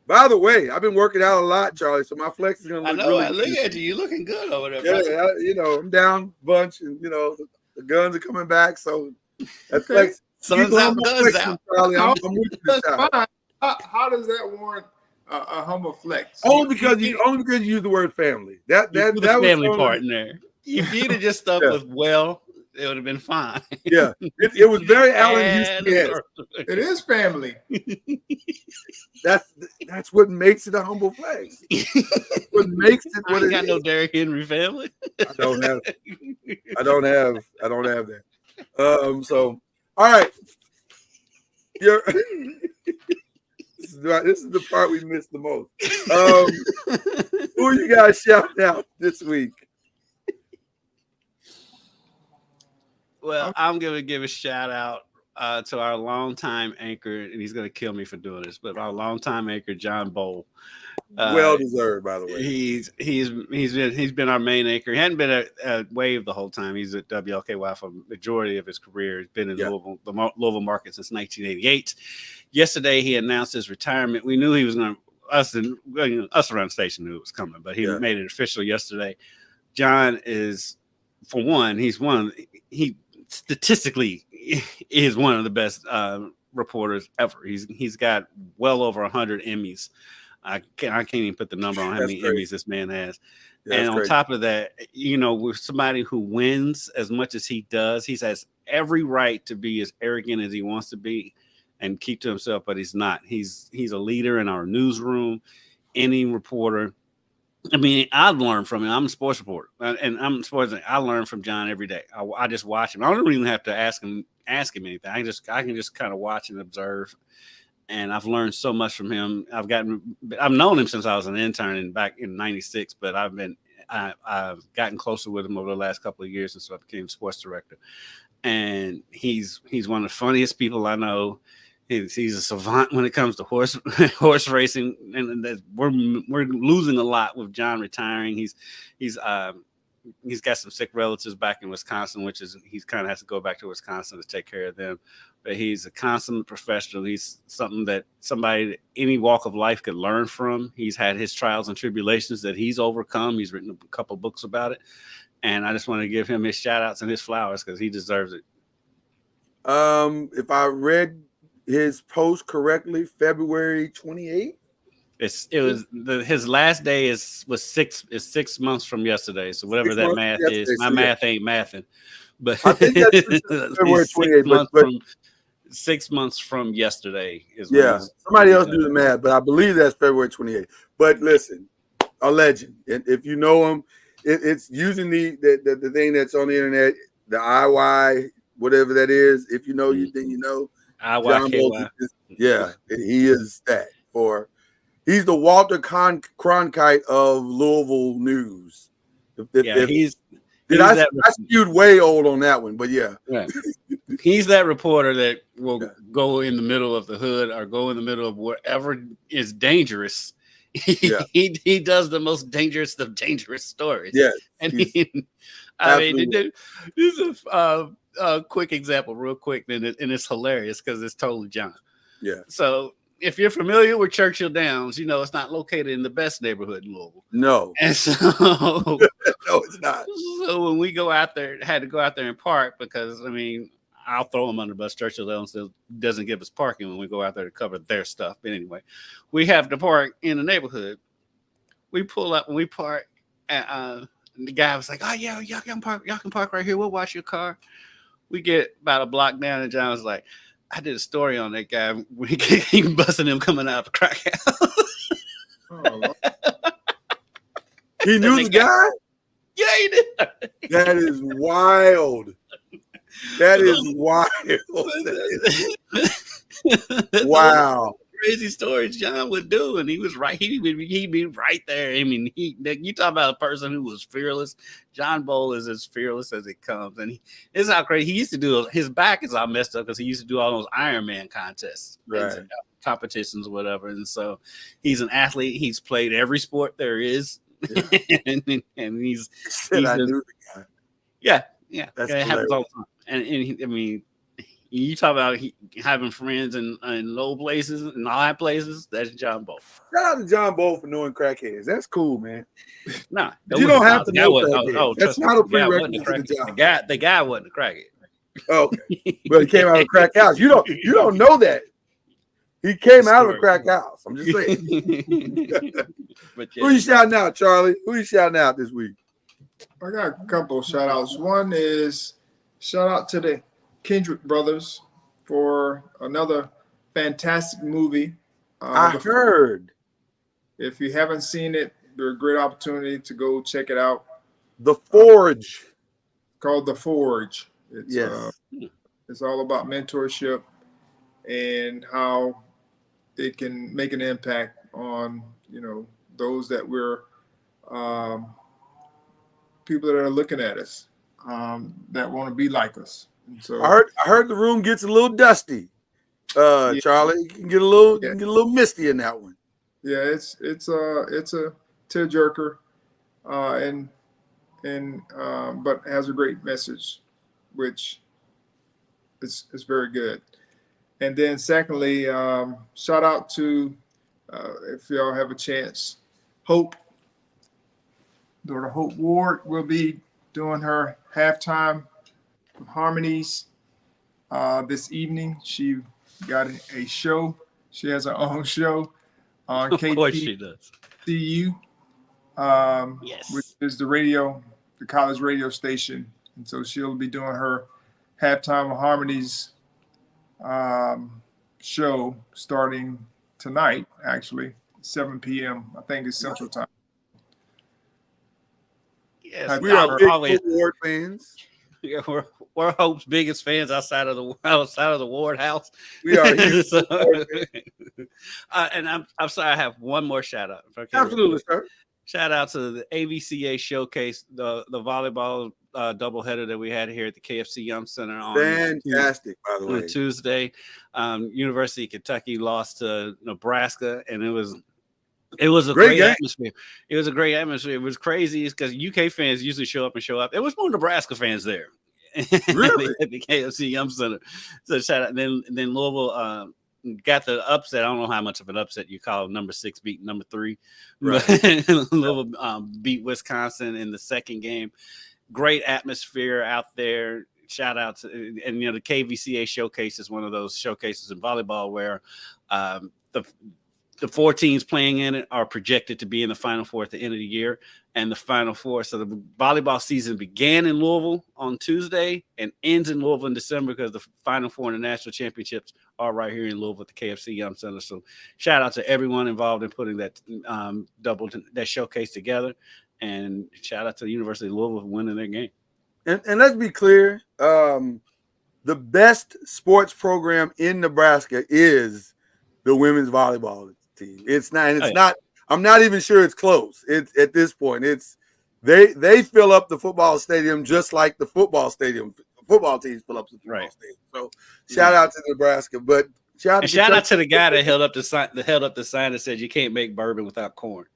By the way, I've been working out a lot, Charlie, so my flex is going to look really I look at you. You're looking good over there. Yeah, I'm down a bunch, and, the guns are coming back, so that's flex. Sun's out, guns out. Charlie. I'm with you this time. How does that warrant a humble flex? Only because you use the word family. That the family part in there. If you'd have just stuck with it would have been fine. Yeah, it was very Allen Houston. It is family. That's what makes it a humble flex. What makes it what it got is. No Derrick Henry family. I don't have that. So all right. This is the part we missed the most. Who are you guys shouting out this week? Well, I'm going to give a shout out to our longtime anchor, and he's going to kill me for doing this, but our longtime anchor, John Bowl. Well deserved, by the way. He's been our main anchor. He hadn't been at Wave the whole time. He's at WLKY for the majority of his career. He's been in Louisville, the Louisville market since 1988. Yesterday, he announced his retirement. We knew he was going to. Us around the station knew it was coming, but he made it official yesterday. John is, for one, he statistically is one of the best reporters ever. He's got well over 100 Emmys. I can't even put the number on how many Emmys this man has. And on top of that, with somebody who wins as much as he does, he has every right to be as arrogant as he wants to be and keep to himself, but he's not. He's a leader in our newsroom. Any reporter. I mean, I've learned from him. I'm a sports reporter, and I learn from John every day. I just watch him. I don't even have to ask him anything. I can just kind of watch and observe. And I've learned so much from him. I've known him since I was an intern back in '96, but I've gotten closer with him over the last couple of years, and so I became sports director. And he's one of the funniest people I know. He's a savant when it comes to horse racing, and we're losing a lot with John retiring. He's got some sick relatives back in Wisconsin, which is he's kind of has to go back to Wisconsin to take care of them. But he's a consummate professional. He's something that somebody any walk of life could learn from. He's had his trials and tribulations that he's overcome. He's written a couple books about it, and I just want to give him his shout outs and his flowers because he deserves it. If I read his post correctly, February 28th. His last day was 6 months from yesterday. So whatever that math is, my math ain't mathing. But I think that's February 28th. But 6 months from yesterday is somebody else do the math, but I believe that's February 28th. But listen, a legend. And if you know him, it's using the thing that's on the internet, the IY, whatever that is. If you know, then you know. IYKY. He is that he's the Walter Cronkite of Louisville news. I skewed way old on that one, but he's that reporter that will go in the middle of the hood or go in the middle of whatever is dangerous. He does the most dangerous of dangerous stories. Yes, this is a quick example, real quick, and it's hilarious because it's totally John. Yeah. So if you're familiar with Churchill Downs, it's not located in the best neighborhood in Louisville. No. And so no, it's not. So when we had to go out there and park because I'll throw them under the bus. Churchill Downs doesn't give us parking when we go out there to cover their stuff. But anyway, we have to park in the neighborhood. We pull up and we park, and the guy was like, "Oh yeah, y'all can park right here. We'll wash your car." We get about a block down, and John was like, I did a story on that guy when he busting him coming out of the crack house. Oh, he knew the guy? Yeah, he did. That is wild. That is wild. Wow. Crazy stories John would do, and he was right. He'd be right there. I mean, you talk about a person who was fearless. John Bowl is as fearless as it comes, and it's how crazy. He used to do. His back is all messed up because he used to do all those Ironman contests, right? Competitions, or whatever. And so he's an athlete. He's played every sport there is, and he's I knew the guy. Yeah, that's it happens all the time. And I mean. You talk about having friends in low places and high places. That's John Bowl. Shout out to John Bowl for knowing crackheads. That's cool, man. Nah, you don't have to know crackheads. That's not a prerequisite to the job. The guy wasn't a crackhead. Okay, but he came out of a crack house. You don't know that. He came out of a crack house. I'm just saying. But who you shouting out, Charlie? Who you shouting out this week? I got a couple of shout outs. One is shout out to the Kendrick brothers for another fantastic movie. I heard. If you haven't seen it, there's a great opportunity to go check it out. The Forge. Called The Forge. It's, yes. It's all about mentorship and how it can make an impact on, those that we're people that are looking at us that want to be like us. So I heard the room gets a little dusty. Charlie, you can get a little misty in that one. Yeah, it's a tearjerker, but has a great message, which is very good. And then secondly, shout out to if y'all have a chance, Hope. Daughter Hope Ward will be doing her halftime harmonies this evening. She got a show. She has her own show on KTCU, of course she does. Yes, which is the college radio station, and so she'll be doing her halftime harmonies show starting tonight. Actually, 7 p.m. I think it's Central Time. Yes, we are big Hope Ward fans. Yeah, we're Hope's biggest fans outside of the Ward house. We are. So, and I'm sorry, I have one more shout out. Absolutely, sir. Shout out to the AVCA showcase, the volleyball doubleheader that we had here at the KFC Yum Center on fantastic, by the way. On Tuesday. University of Kentucky lost to Nebraska, and it was a great atmosphere. It was a great atmosphere. It was crazy because UK fans usually show up. There was more Nebraska fans there. Really? At the KFC Yum Center. So shout out. Then Louisville got the upset. I don't know how much of an upset you call number 6 beat number 3. Right. But Louisville beat Wisconsin in the second game. Great atmosphere out there. Shout out to the KVCA showcase is one of those showcases in volleyball where the 4 teams playing in it are projected to be in the Final Four at the end of the year, and the Final Four. So the volleyball season began in Louisville on Tuesday and ends in Louisville in December because the Final Four and the national championships are right here in Louisville at the KFC Yum Center. So shout out to everyone involved in putting that that showcase together, and shout out to the University of Louisville for winning their game. And let's be clear, the best sports program in Nebraska is the women's volleyball team. It's not. I'm not even sure it's close. It's at this point. They fill up the football stadium just like the football stadium. Football teams fill up the football stadium. So shout out to Nebraska, but shout out to the guy that held up the sign that said you can't make bourbon without corn.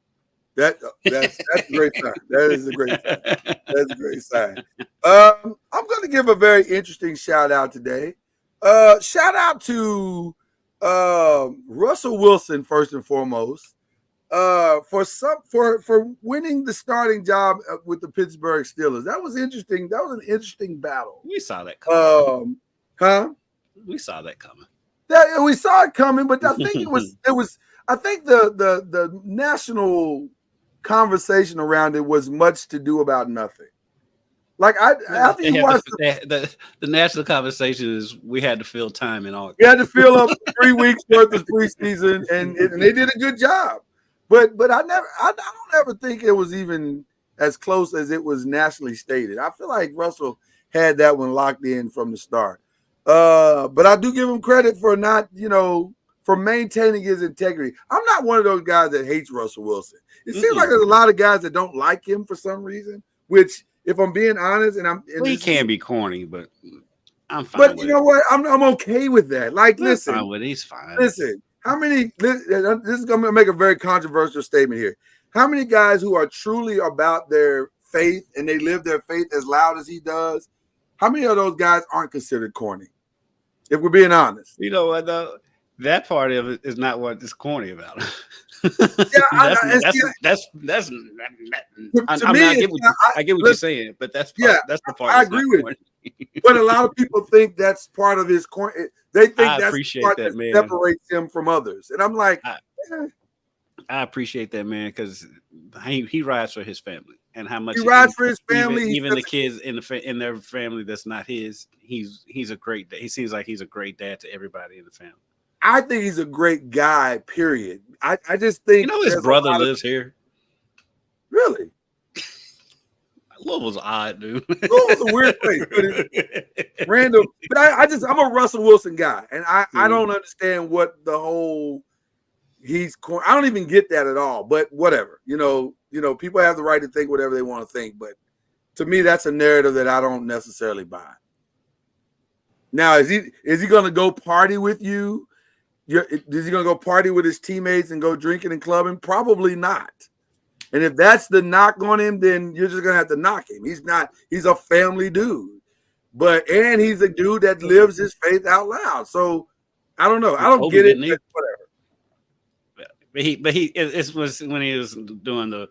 That's a great sign. That is a great sign. That's a great sign. I'm going to give a very interesting shout out today. Shout out to Russell Wilson first and foremost for winning the starting job with the Pittsburgh Steelers. That was interesting. That was an interesting battle. We saw that coming. We saw that coming. We saw it coming, but I think it was. I think the national conversation around it was much to do about nothing. Like after you watch the national conversation is we had to fill time in August. We had to fill up 3 weeks worth of preseason, and they did a good job. But I don't ever think it was even as close as it was nationally stated. I feel like Russell had that one locked in from the start. But I do give him credit for not, for maintaining his integrity. I'm not one of those guys that hates Russell Wilson. It seems like there's a lot of guys that don't like him for some reason, which, if I'm being honest, he can be corny, but I'm fine. But you know what? I'm okay with that. Like, listen, he's fine. Listen, how many? This is going to make a very controversial statement here. How many guys who are truly about their faith and they live their faith as loud as he does? How many of those guys aren't considered corny? If we're being honest, you know what though, that part of it is not what is corny about it. I get what you're saying, but that's the part. I agree with you. But a lot of people think that's part of his corny. They think that's the part that separates him from others, and I'm like, I appreciate that, man, because he rides for his family, and how much he rides for his family. Even the kids in their family that's not his, he's a great dad. He seems like he's a great dad to everybody in the family. I think he's a great guy, period. I just think his brother lives here. Really? Louisville's odd, dude. Louisville's a weird place, but it's random. But I'm a Russell Wilson guy, and I don't understand what the whole I don't even get that at all. But whatever, people have the right to think whatever they want to think. But to me, that's a narrative that I don't necessarily buy. Now, is he going to go party with you? Is he going to go party with his teammates and go drinking and clubbing? Probably not. And if that's the knock on him, then you're just going to have to knock him. He's a family dude. And he's a dude that lives his faith out loud. So I don't know. I don't get it. Whatever. But it was when he was doing the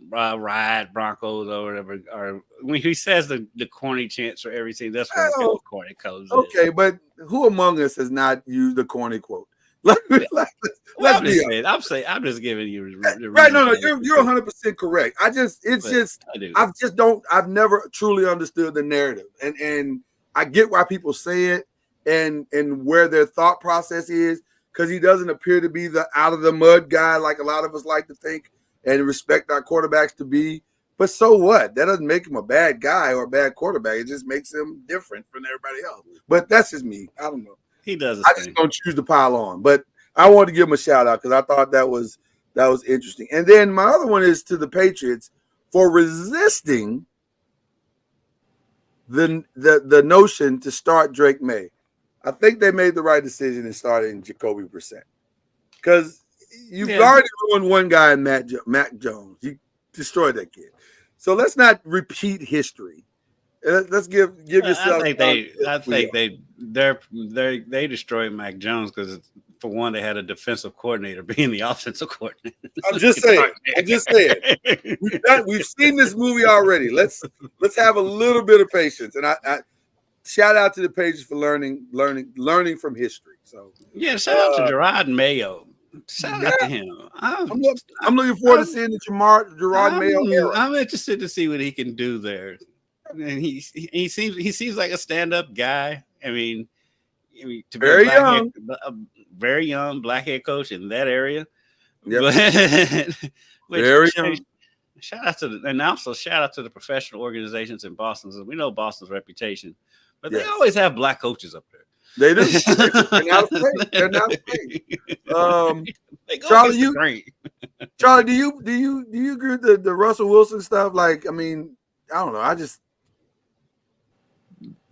ride Broncos or whatever, or when he says the corny chants for everything, that's where the corny comes in. Okay, but who among us has not used the corny quote? I'm just giving you right. No, you're 100% correct. I've never truly understood the narrative, and I get why people say it and where their thought process is, because he doesn't appear to be the out of the mud guy like a lot of us like to think and respect our quarterbacks to be. But so what? That doesn't make him a bad guy or a bad quarterback. It just makes him different from everybody else. But that's just me. I don't know. He does. I just don't choose to pile on. But I wanted to give him a shout out because I thought that was interesting. And then my other one is to the Patriots for resisting the notion to start Drake May. I think they made the right decision in starting Jacoby Brissett because you've already ruined one guy in Mac Jones. You destroyed that kid. So let's not repeat history. Let's give yourself. I think they destroyed Mac Jones because for one, they had a defensive coordinator being the offensive coordinator. I'm just saying. We've seen this movie already. Let's have a little bit of patience. And I shout out to the Patriots for learning from history. So shout out to Gerard Mayo. Shout out to him. I'm looking forward to seeing the Gerard Mayo era. I'm interested to see what he can do there. And he seems like a stand-up guy. I mean to be a very young black head coach in that area. Yep. Very young. Shout out to the professional organizations in Boston. So we know Boston's reputation, but they always have black coaches up there. They do. They're not afraid. Charlie, do you agree with the Russell Wilson stuff? Like, I mean, I don't know.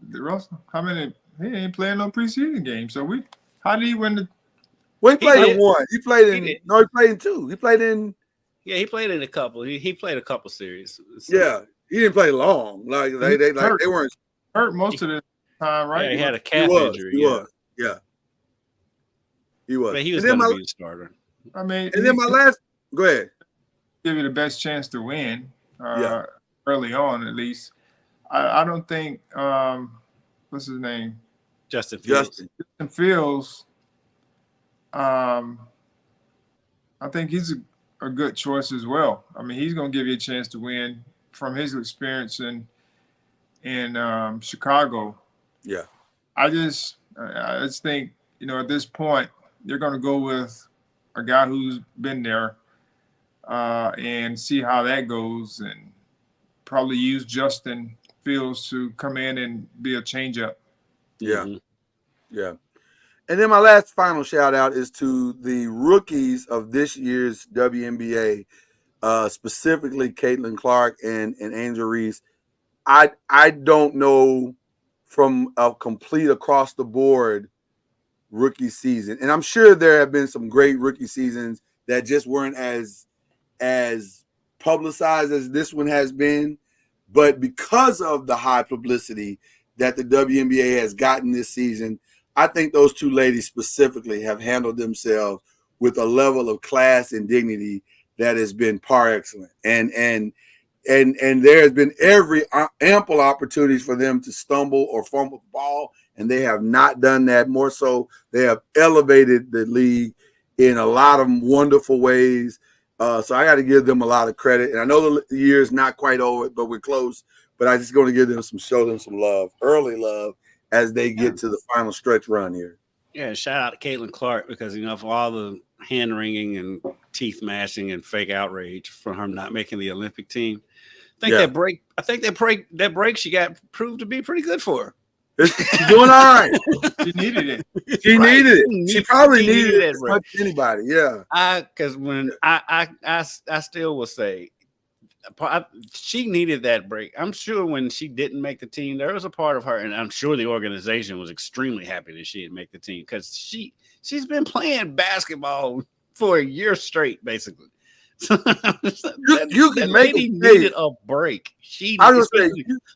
The Russell, he ain't playing no preseason game. So how did he win the? Well, he played in one. He played in two. He played in. Yeah, he played in a couple. He played a couple series. So. Yeah, he didn't play long. Like they weren't hurt most of the time, right? Yeah, he had a calf injury. He was. Yeah. He was. But he was going to be the starter. I mean, and then go ahead. Give you the best chance to win early on, at least. I don't think what's his name? Justin Fields. Justin Fields. I think he's a good choice as well. I mean, he's going to give you a chance to win from his experience, and in Chicago. Yeah. I just think, at this point, they're going to go with a guy who's been there and see how that goes, and probably use Justin Fields to come in and be a change-up. Yeah. Yeah. And then my last final shout out is to the rookies of this year's WNBA, specifically Caitlin Clark and Angel Reese. I don't know from a complete across the board rookie season, and I'm sure there have been some great rookie seasons that just weren't as publicized as this one has been, but because of the high publicity that the WNBA has gotten this season, I think those two ladies specifically have handled themselves with a level of class and dignity that has been par excellent. And there has been every ample opportunities for them to stumble or fumble the ball, and they have not done that. More so, they have elevated the league in a lot of wonderful ways. So I got to give them a lot of credit. And I know the year is not quite over, but we're close. But I just going to give them show them some love, early love, as they get to the final stretch run here. Yeah, shout out to Caitlin Clark, because for all the hand wringing and teeth mashing and fake outrage from her not making the Olympic team, I think that break she got proved to be pretty good for her. She's doing all right. She needed it. She needed it. She probably needed it as much as anybody. Yeah. Because when I still will say, she needed that break. I'm sure when she didn't make the team, there was a part of her, and I'm sure the organization was extremely happy that she didn't make the team, because she's been playing basketball for a year straight, basically. You can make it. Needed a break.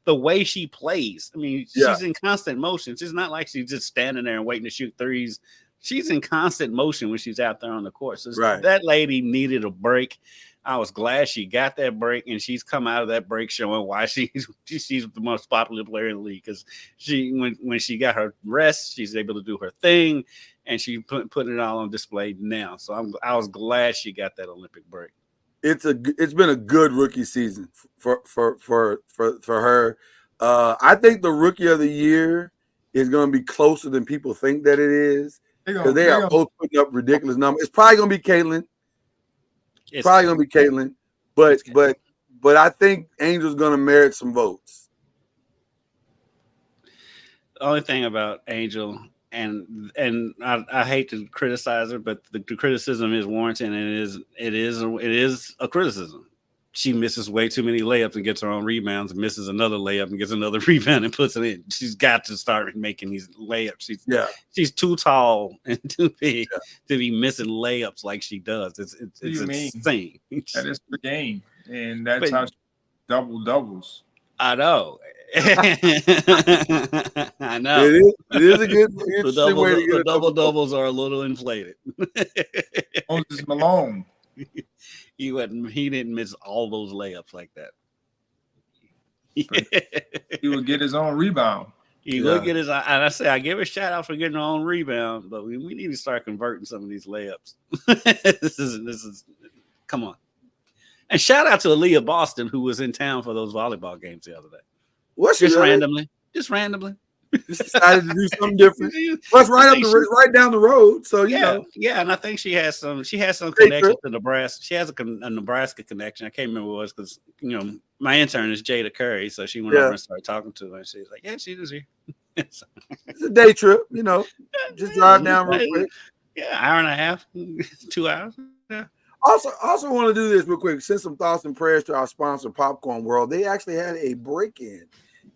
The way she plays. I mean, she's in constant motion. It's not like she's just standing there and waiting to shoot threes. She's in constant motion when she's out there on the court. So that lady needed a break. I was glad she got that break, and she's come out of that break showing why she's the most popular player in the league, because when she got her rest, she's able to do her thing, and she putting it all on display now. So I was glad she got that Olympic break. It's been a good rookie season for her. I think the rookie of the year is going to be closer than people think that it is, because they are both putting up ridiculous numbers. It's probably going to be Caitlin. But I think Angel's going to merit some votes. The only thing about Angel, and I hate to criticize her, but the criticism is warranted, and it is a criticism. She misses way too many layups and gets her own rebounds, and misses another layup and gets another rebound and puts it in. She's got to start making these layups. She's too tall and too big to be missing layups like she does. It's insane. That is the game, and that's how she doubles. I know. I know. It is a good way to get the double doubles are a little inflated. Moses Malone. He didn't miss all those layups like that. He would get his own rebound. He would get his, and I give a shout out for getting her own rebound, but we need to start converting some of these layups. This is come on. And shout out to Aaliyah Boston, who was in town for those volleyball games the other day. Just randomly. Just decided to do something different. Plus, right down the road. So you know. Yeah, and I think she has some connection to Nebraska. She has a Nebraska connection. I can't remember what it was, because my intern is Jada Curry, so she went over and started talking to her, and she was like, "Yeah, she was here." It's a day trip, just drive down real quick. Yeah, hour and a half, 2 hours. Yeah. Also want to do this real quick. Send some thoughts and prayers to our sponsor, Popcorn World. They actually had a break-in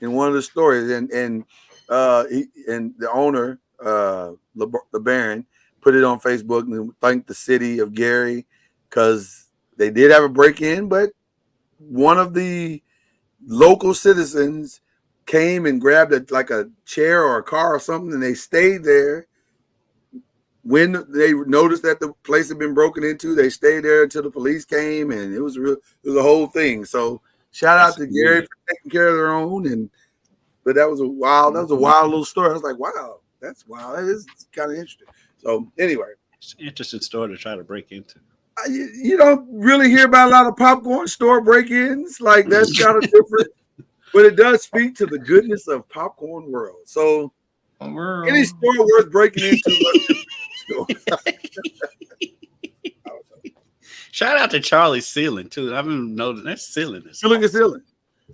one of the stories, and the owner, LeBaron, put it on Facebook and thanked the city of Gary because they did have a break-in, but one of the local citizens came and grabbed a chair or a car or something, and they stayed there. When they noticed that the place had been broken into, they stayed there until the police came, and it was a whole thing. So shout out to Gary for taking care of their own, but that was a wild little story. I was like, wow, that's wild. That is kind of interesting. So anyway, it's an interesting store to try to break into. You don't really hear about a lot of popcorn store break-ins. Like, that's kind of different. But it does speak to the goodness of Popcorn World. So, any store worth breaking into? Shout out to Charlie's ceiling too. I've been noticing that ceiling is good looking ceiling.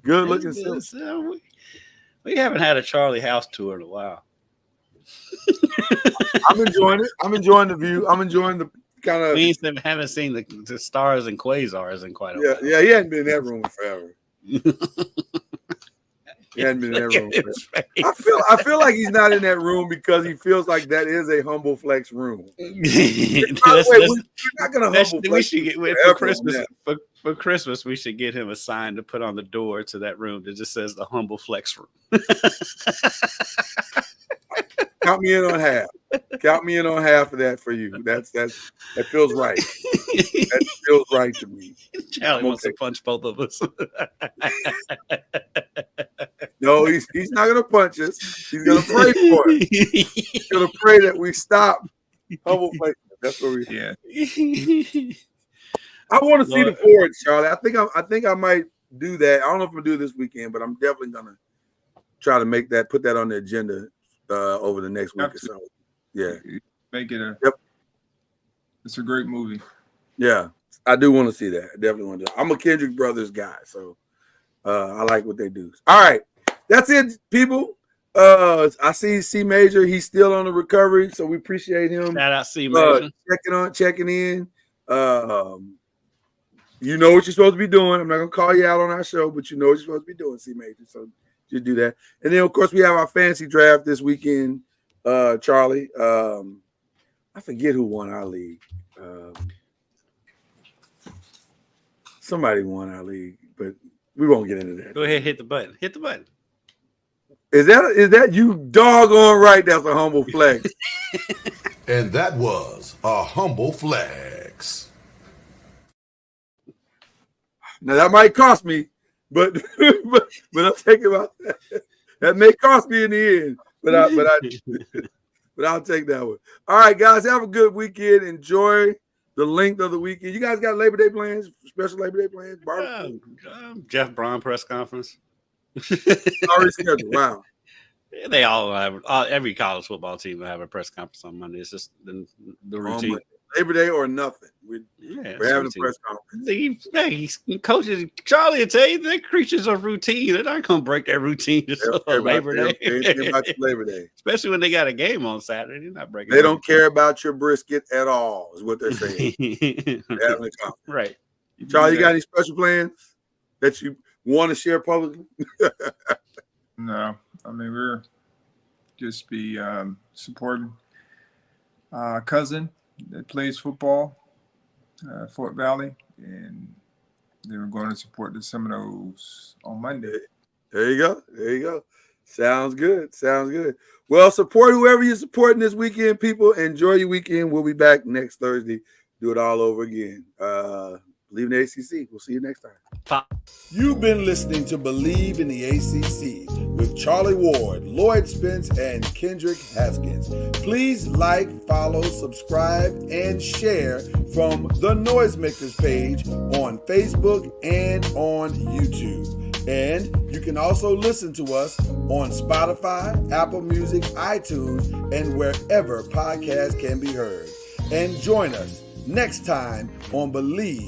Good looking ceiling. We haven't had a Charlie house tour in a while. I'm enjoying it. I'm enjoying the view. I'm enjoying the kind of. We haven't seen the stars and quasars in quite a while. Yeah, he hadn't been in that room forever. He hadn't been in that room forever. I feel like he's not in that room because he feels like that is a humble flex room. We're not gonna humble flex. We should get for Christmas. For Christmas, we should get him a sign to put on the door to that room that just says the humble flex room. Count me in on half. Count me in on half of that for you. That feels right. That feels right to me. Charlie wants to punch both of us. No, he's not gonna punch us. He's gonna pray for it. He's gonna pray that we stop humble flex. That's what we. Yeah. I want to see the forwards, Charlie. I think I might do that. I don't know if I'm gonna do it this weekend, but I'm definitely gonna try to put that on the agenda over the next week or so. Yeah, make it it's a great movie. Yeah, I do want to see that. I definitely want to. I'm a Kendrick Brothers guy, so I like what they do. All right, that's it, people. I see C Major. He's still on the recovery, so we appreciate him. Shout out C Major. Checking in. You know what you're supposed to be doing. I'm not gonna call you out on our show, but you know what you're supposed to be doing, C Major. So you do that. And then of course we have our fantasy draft this weekend. Charlie. I forget who won our league. Somebody won our league, but we won't get into that. Go ahead, hit the button. Hit the button. Is that you doggone right? That's a humble flex. And that was a humble flex. Now that might cost me, but I'm thinking about that. That may cost me in the end, but I'll take that one. All right, guys, have a good weekend. Enjoy the length of the weekend. You guys got Labor Day plans? Special Labor Day plans? Jeff Braun press conference. Already scheduled. Wow. They all have. Every college football team will have a press conference on Monday. It's just the routine. Labor Day or nothing. We're having a press conference. Coaches, Charlie will tell you they're creatures of routine. They're not going to break their routine just on Labor Day. About Labor Day. Especially when they got a game on Saturday. They're not breaking. They don't care about your brisket at all, is what they're saying. They're having a conference. Right. Charlie, you got any special plans that you want to share publicly? No. I mean, we're just be supporting cousin that plays football, Fort Valley, and they were going to support the Seminoles on Monday. There you go. Sounds good. Well, support whoever you're supporting this weekend, people. Enjoy your weekend. We'll be back next Thursday. Do it all over again. Believe in the ACC. We'll see you next time. You've been listening to Believe in the ACC with Charlie Ward, Lloyd Spence, and Kendrick Haskins. Please like, follow, subscribe, and share from the Noisemakers page on Facebook and on YouTube. And you can also listen to us on Spotify, Apple Music, iTunes, and wherever podcasts can be heard. And join us next time on Believe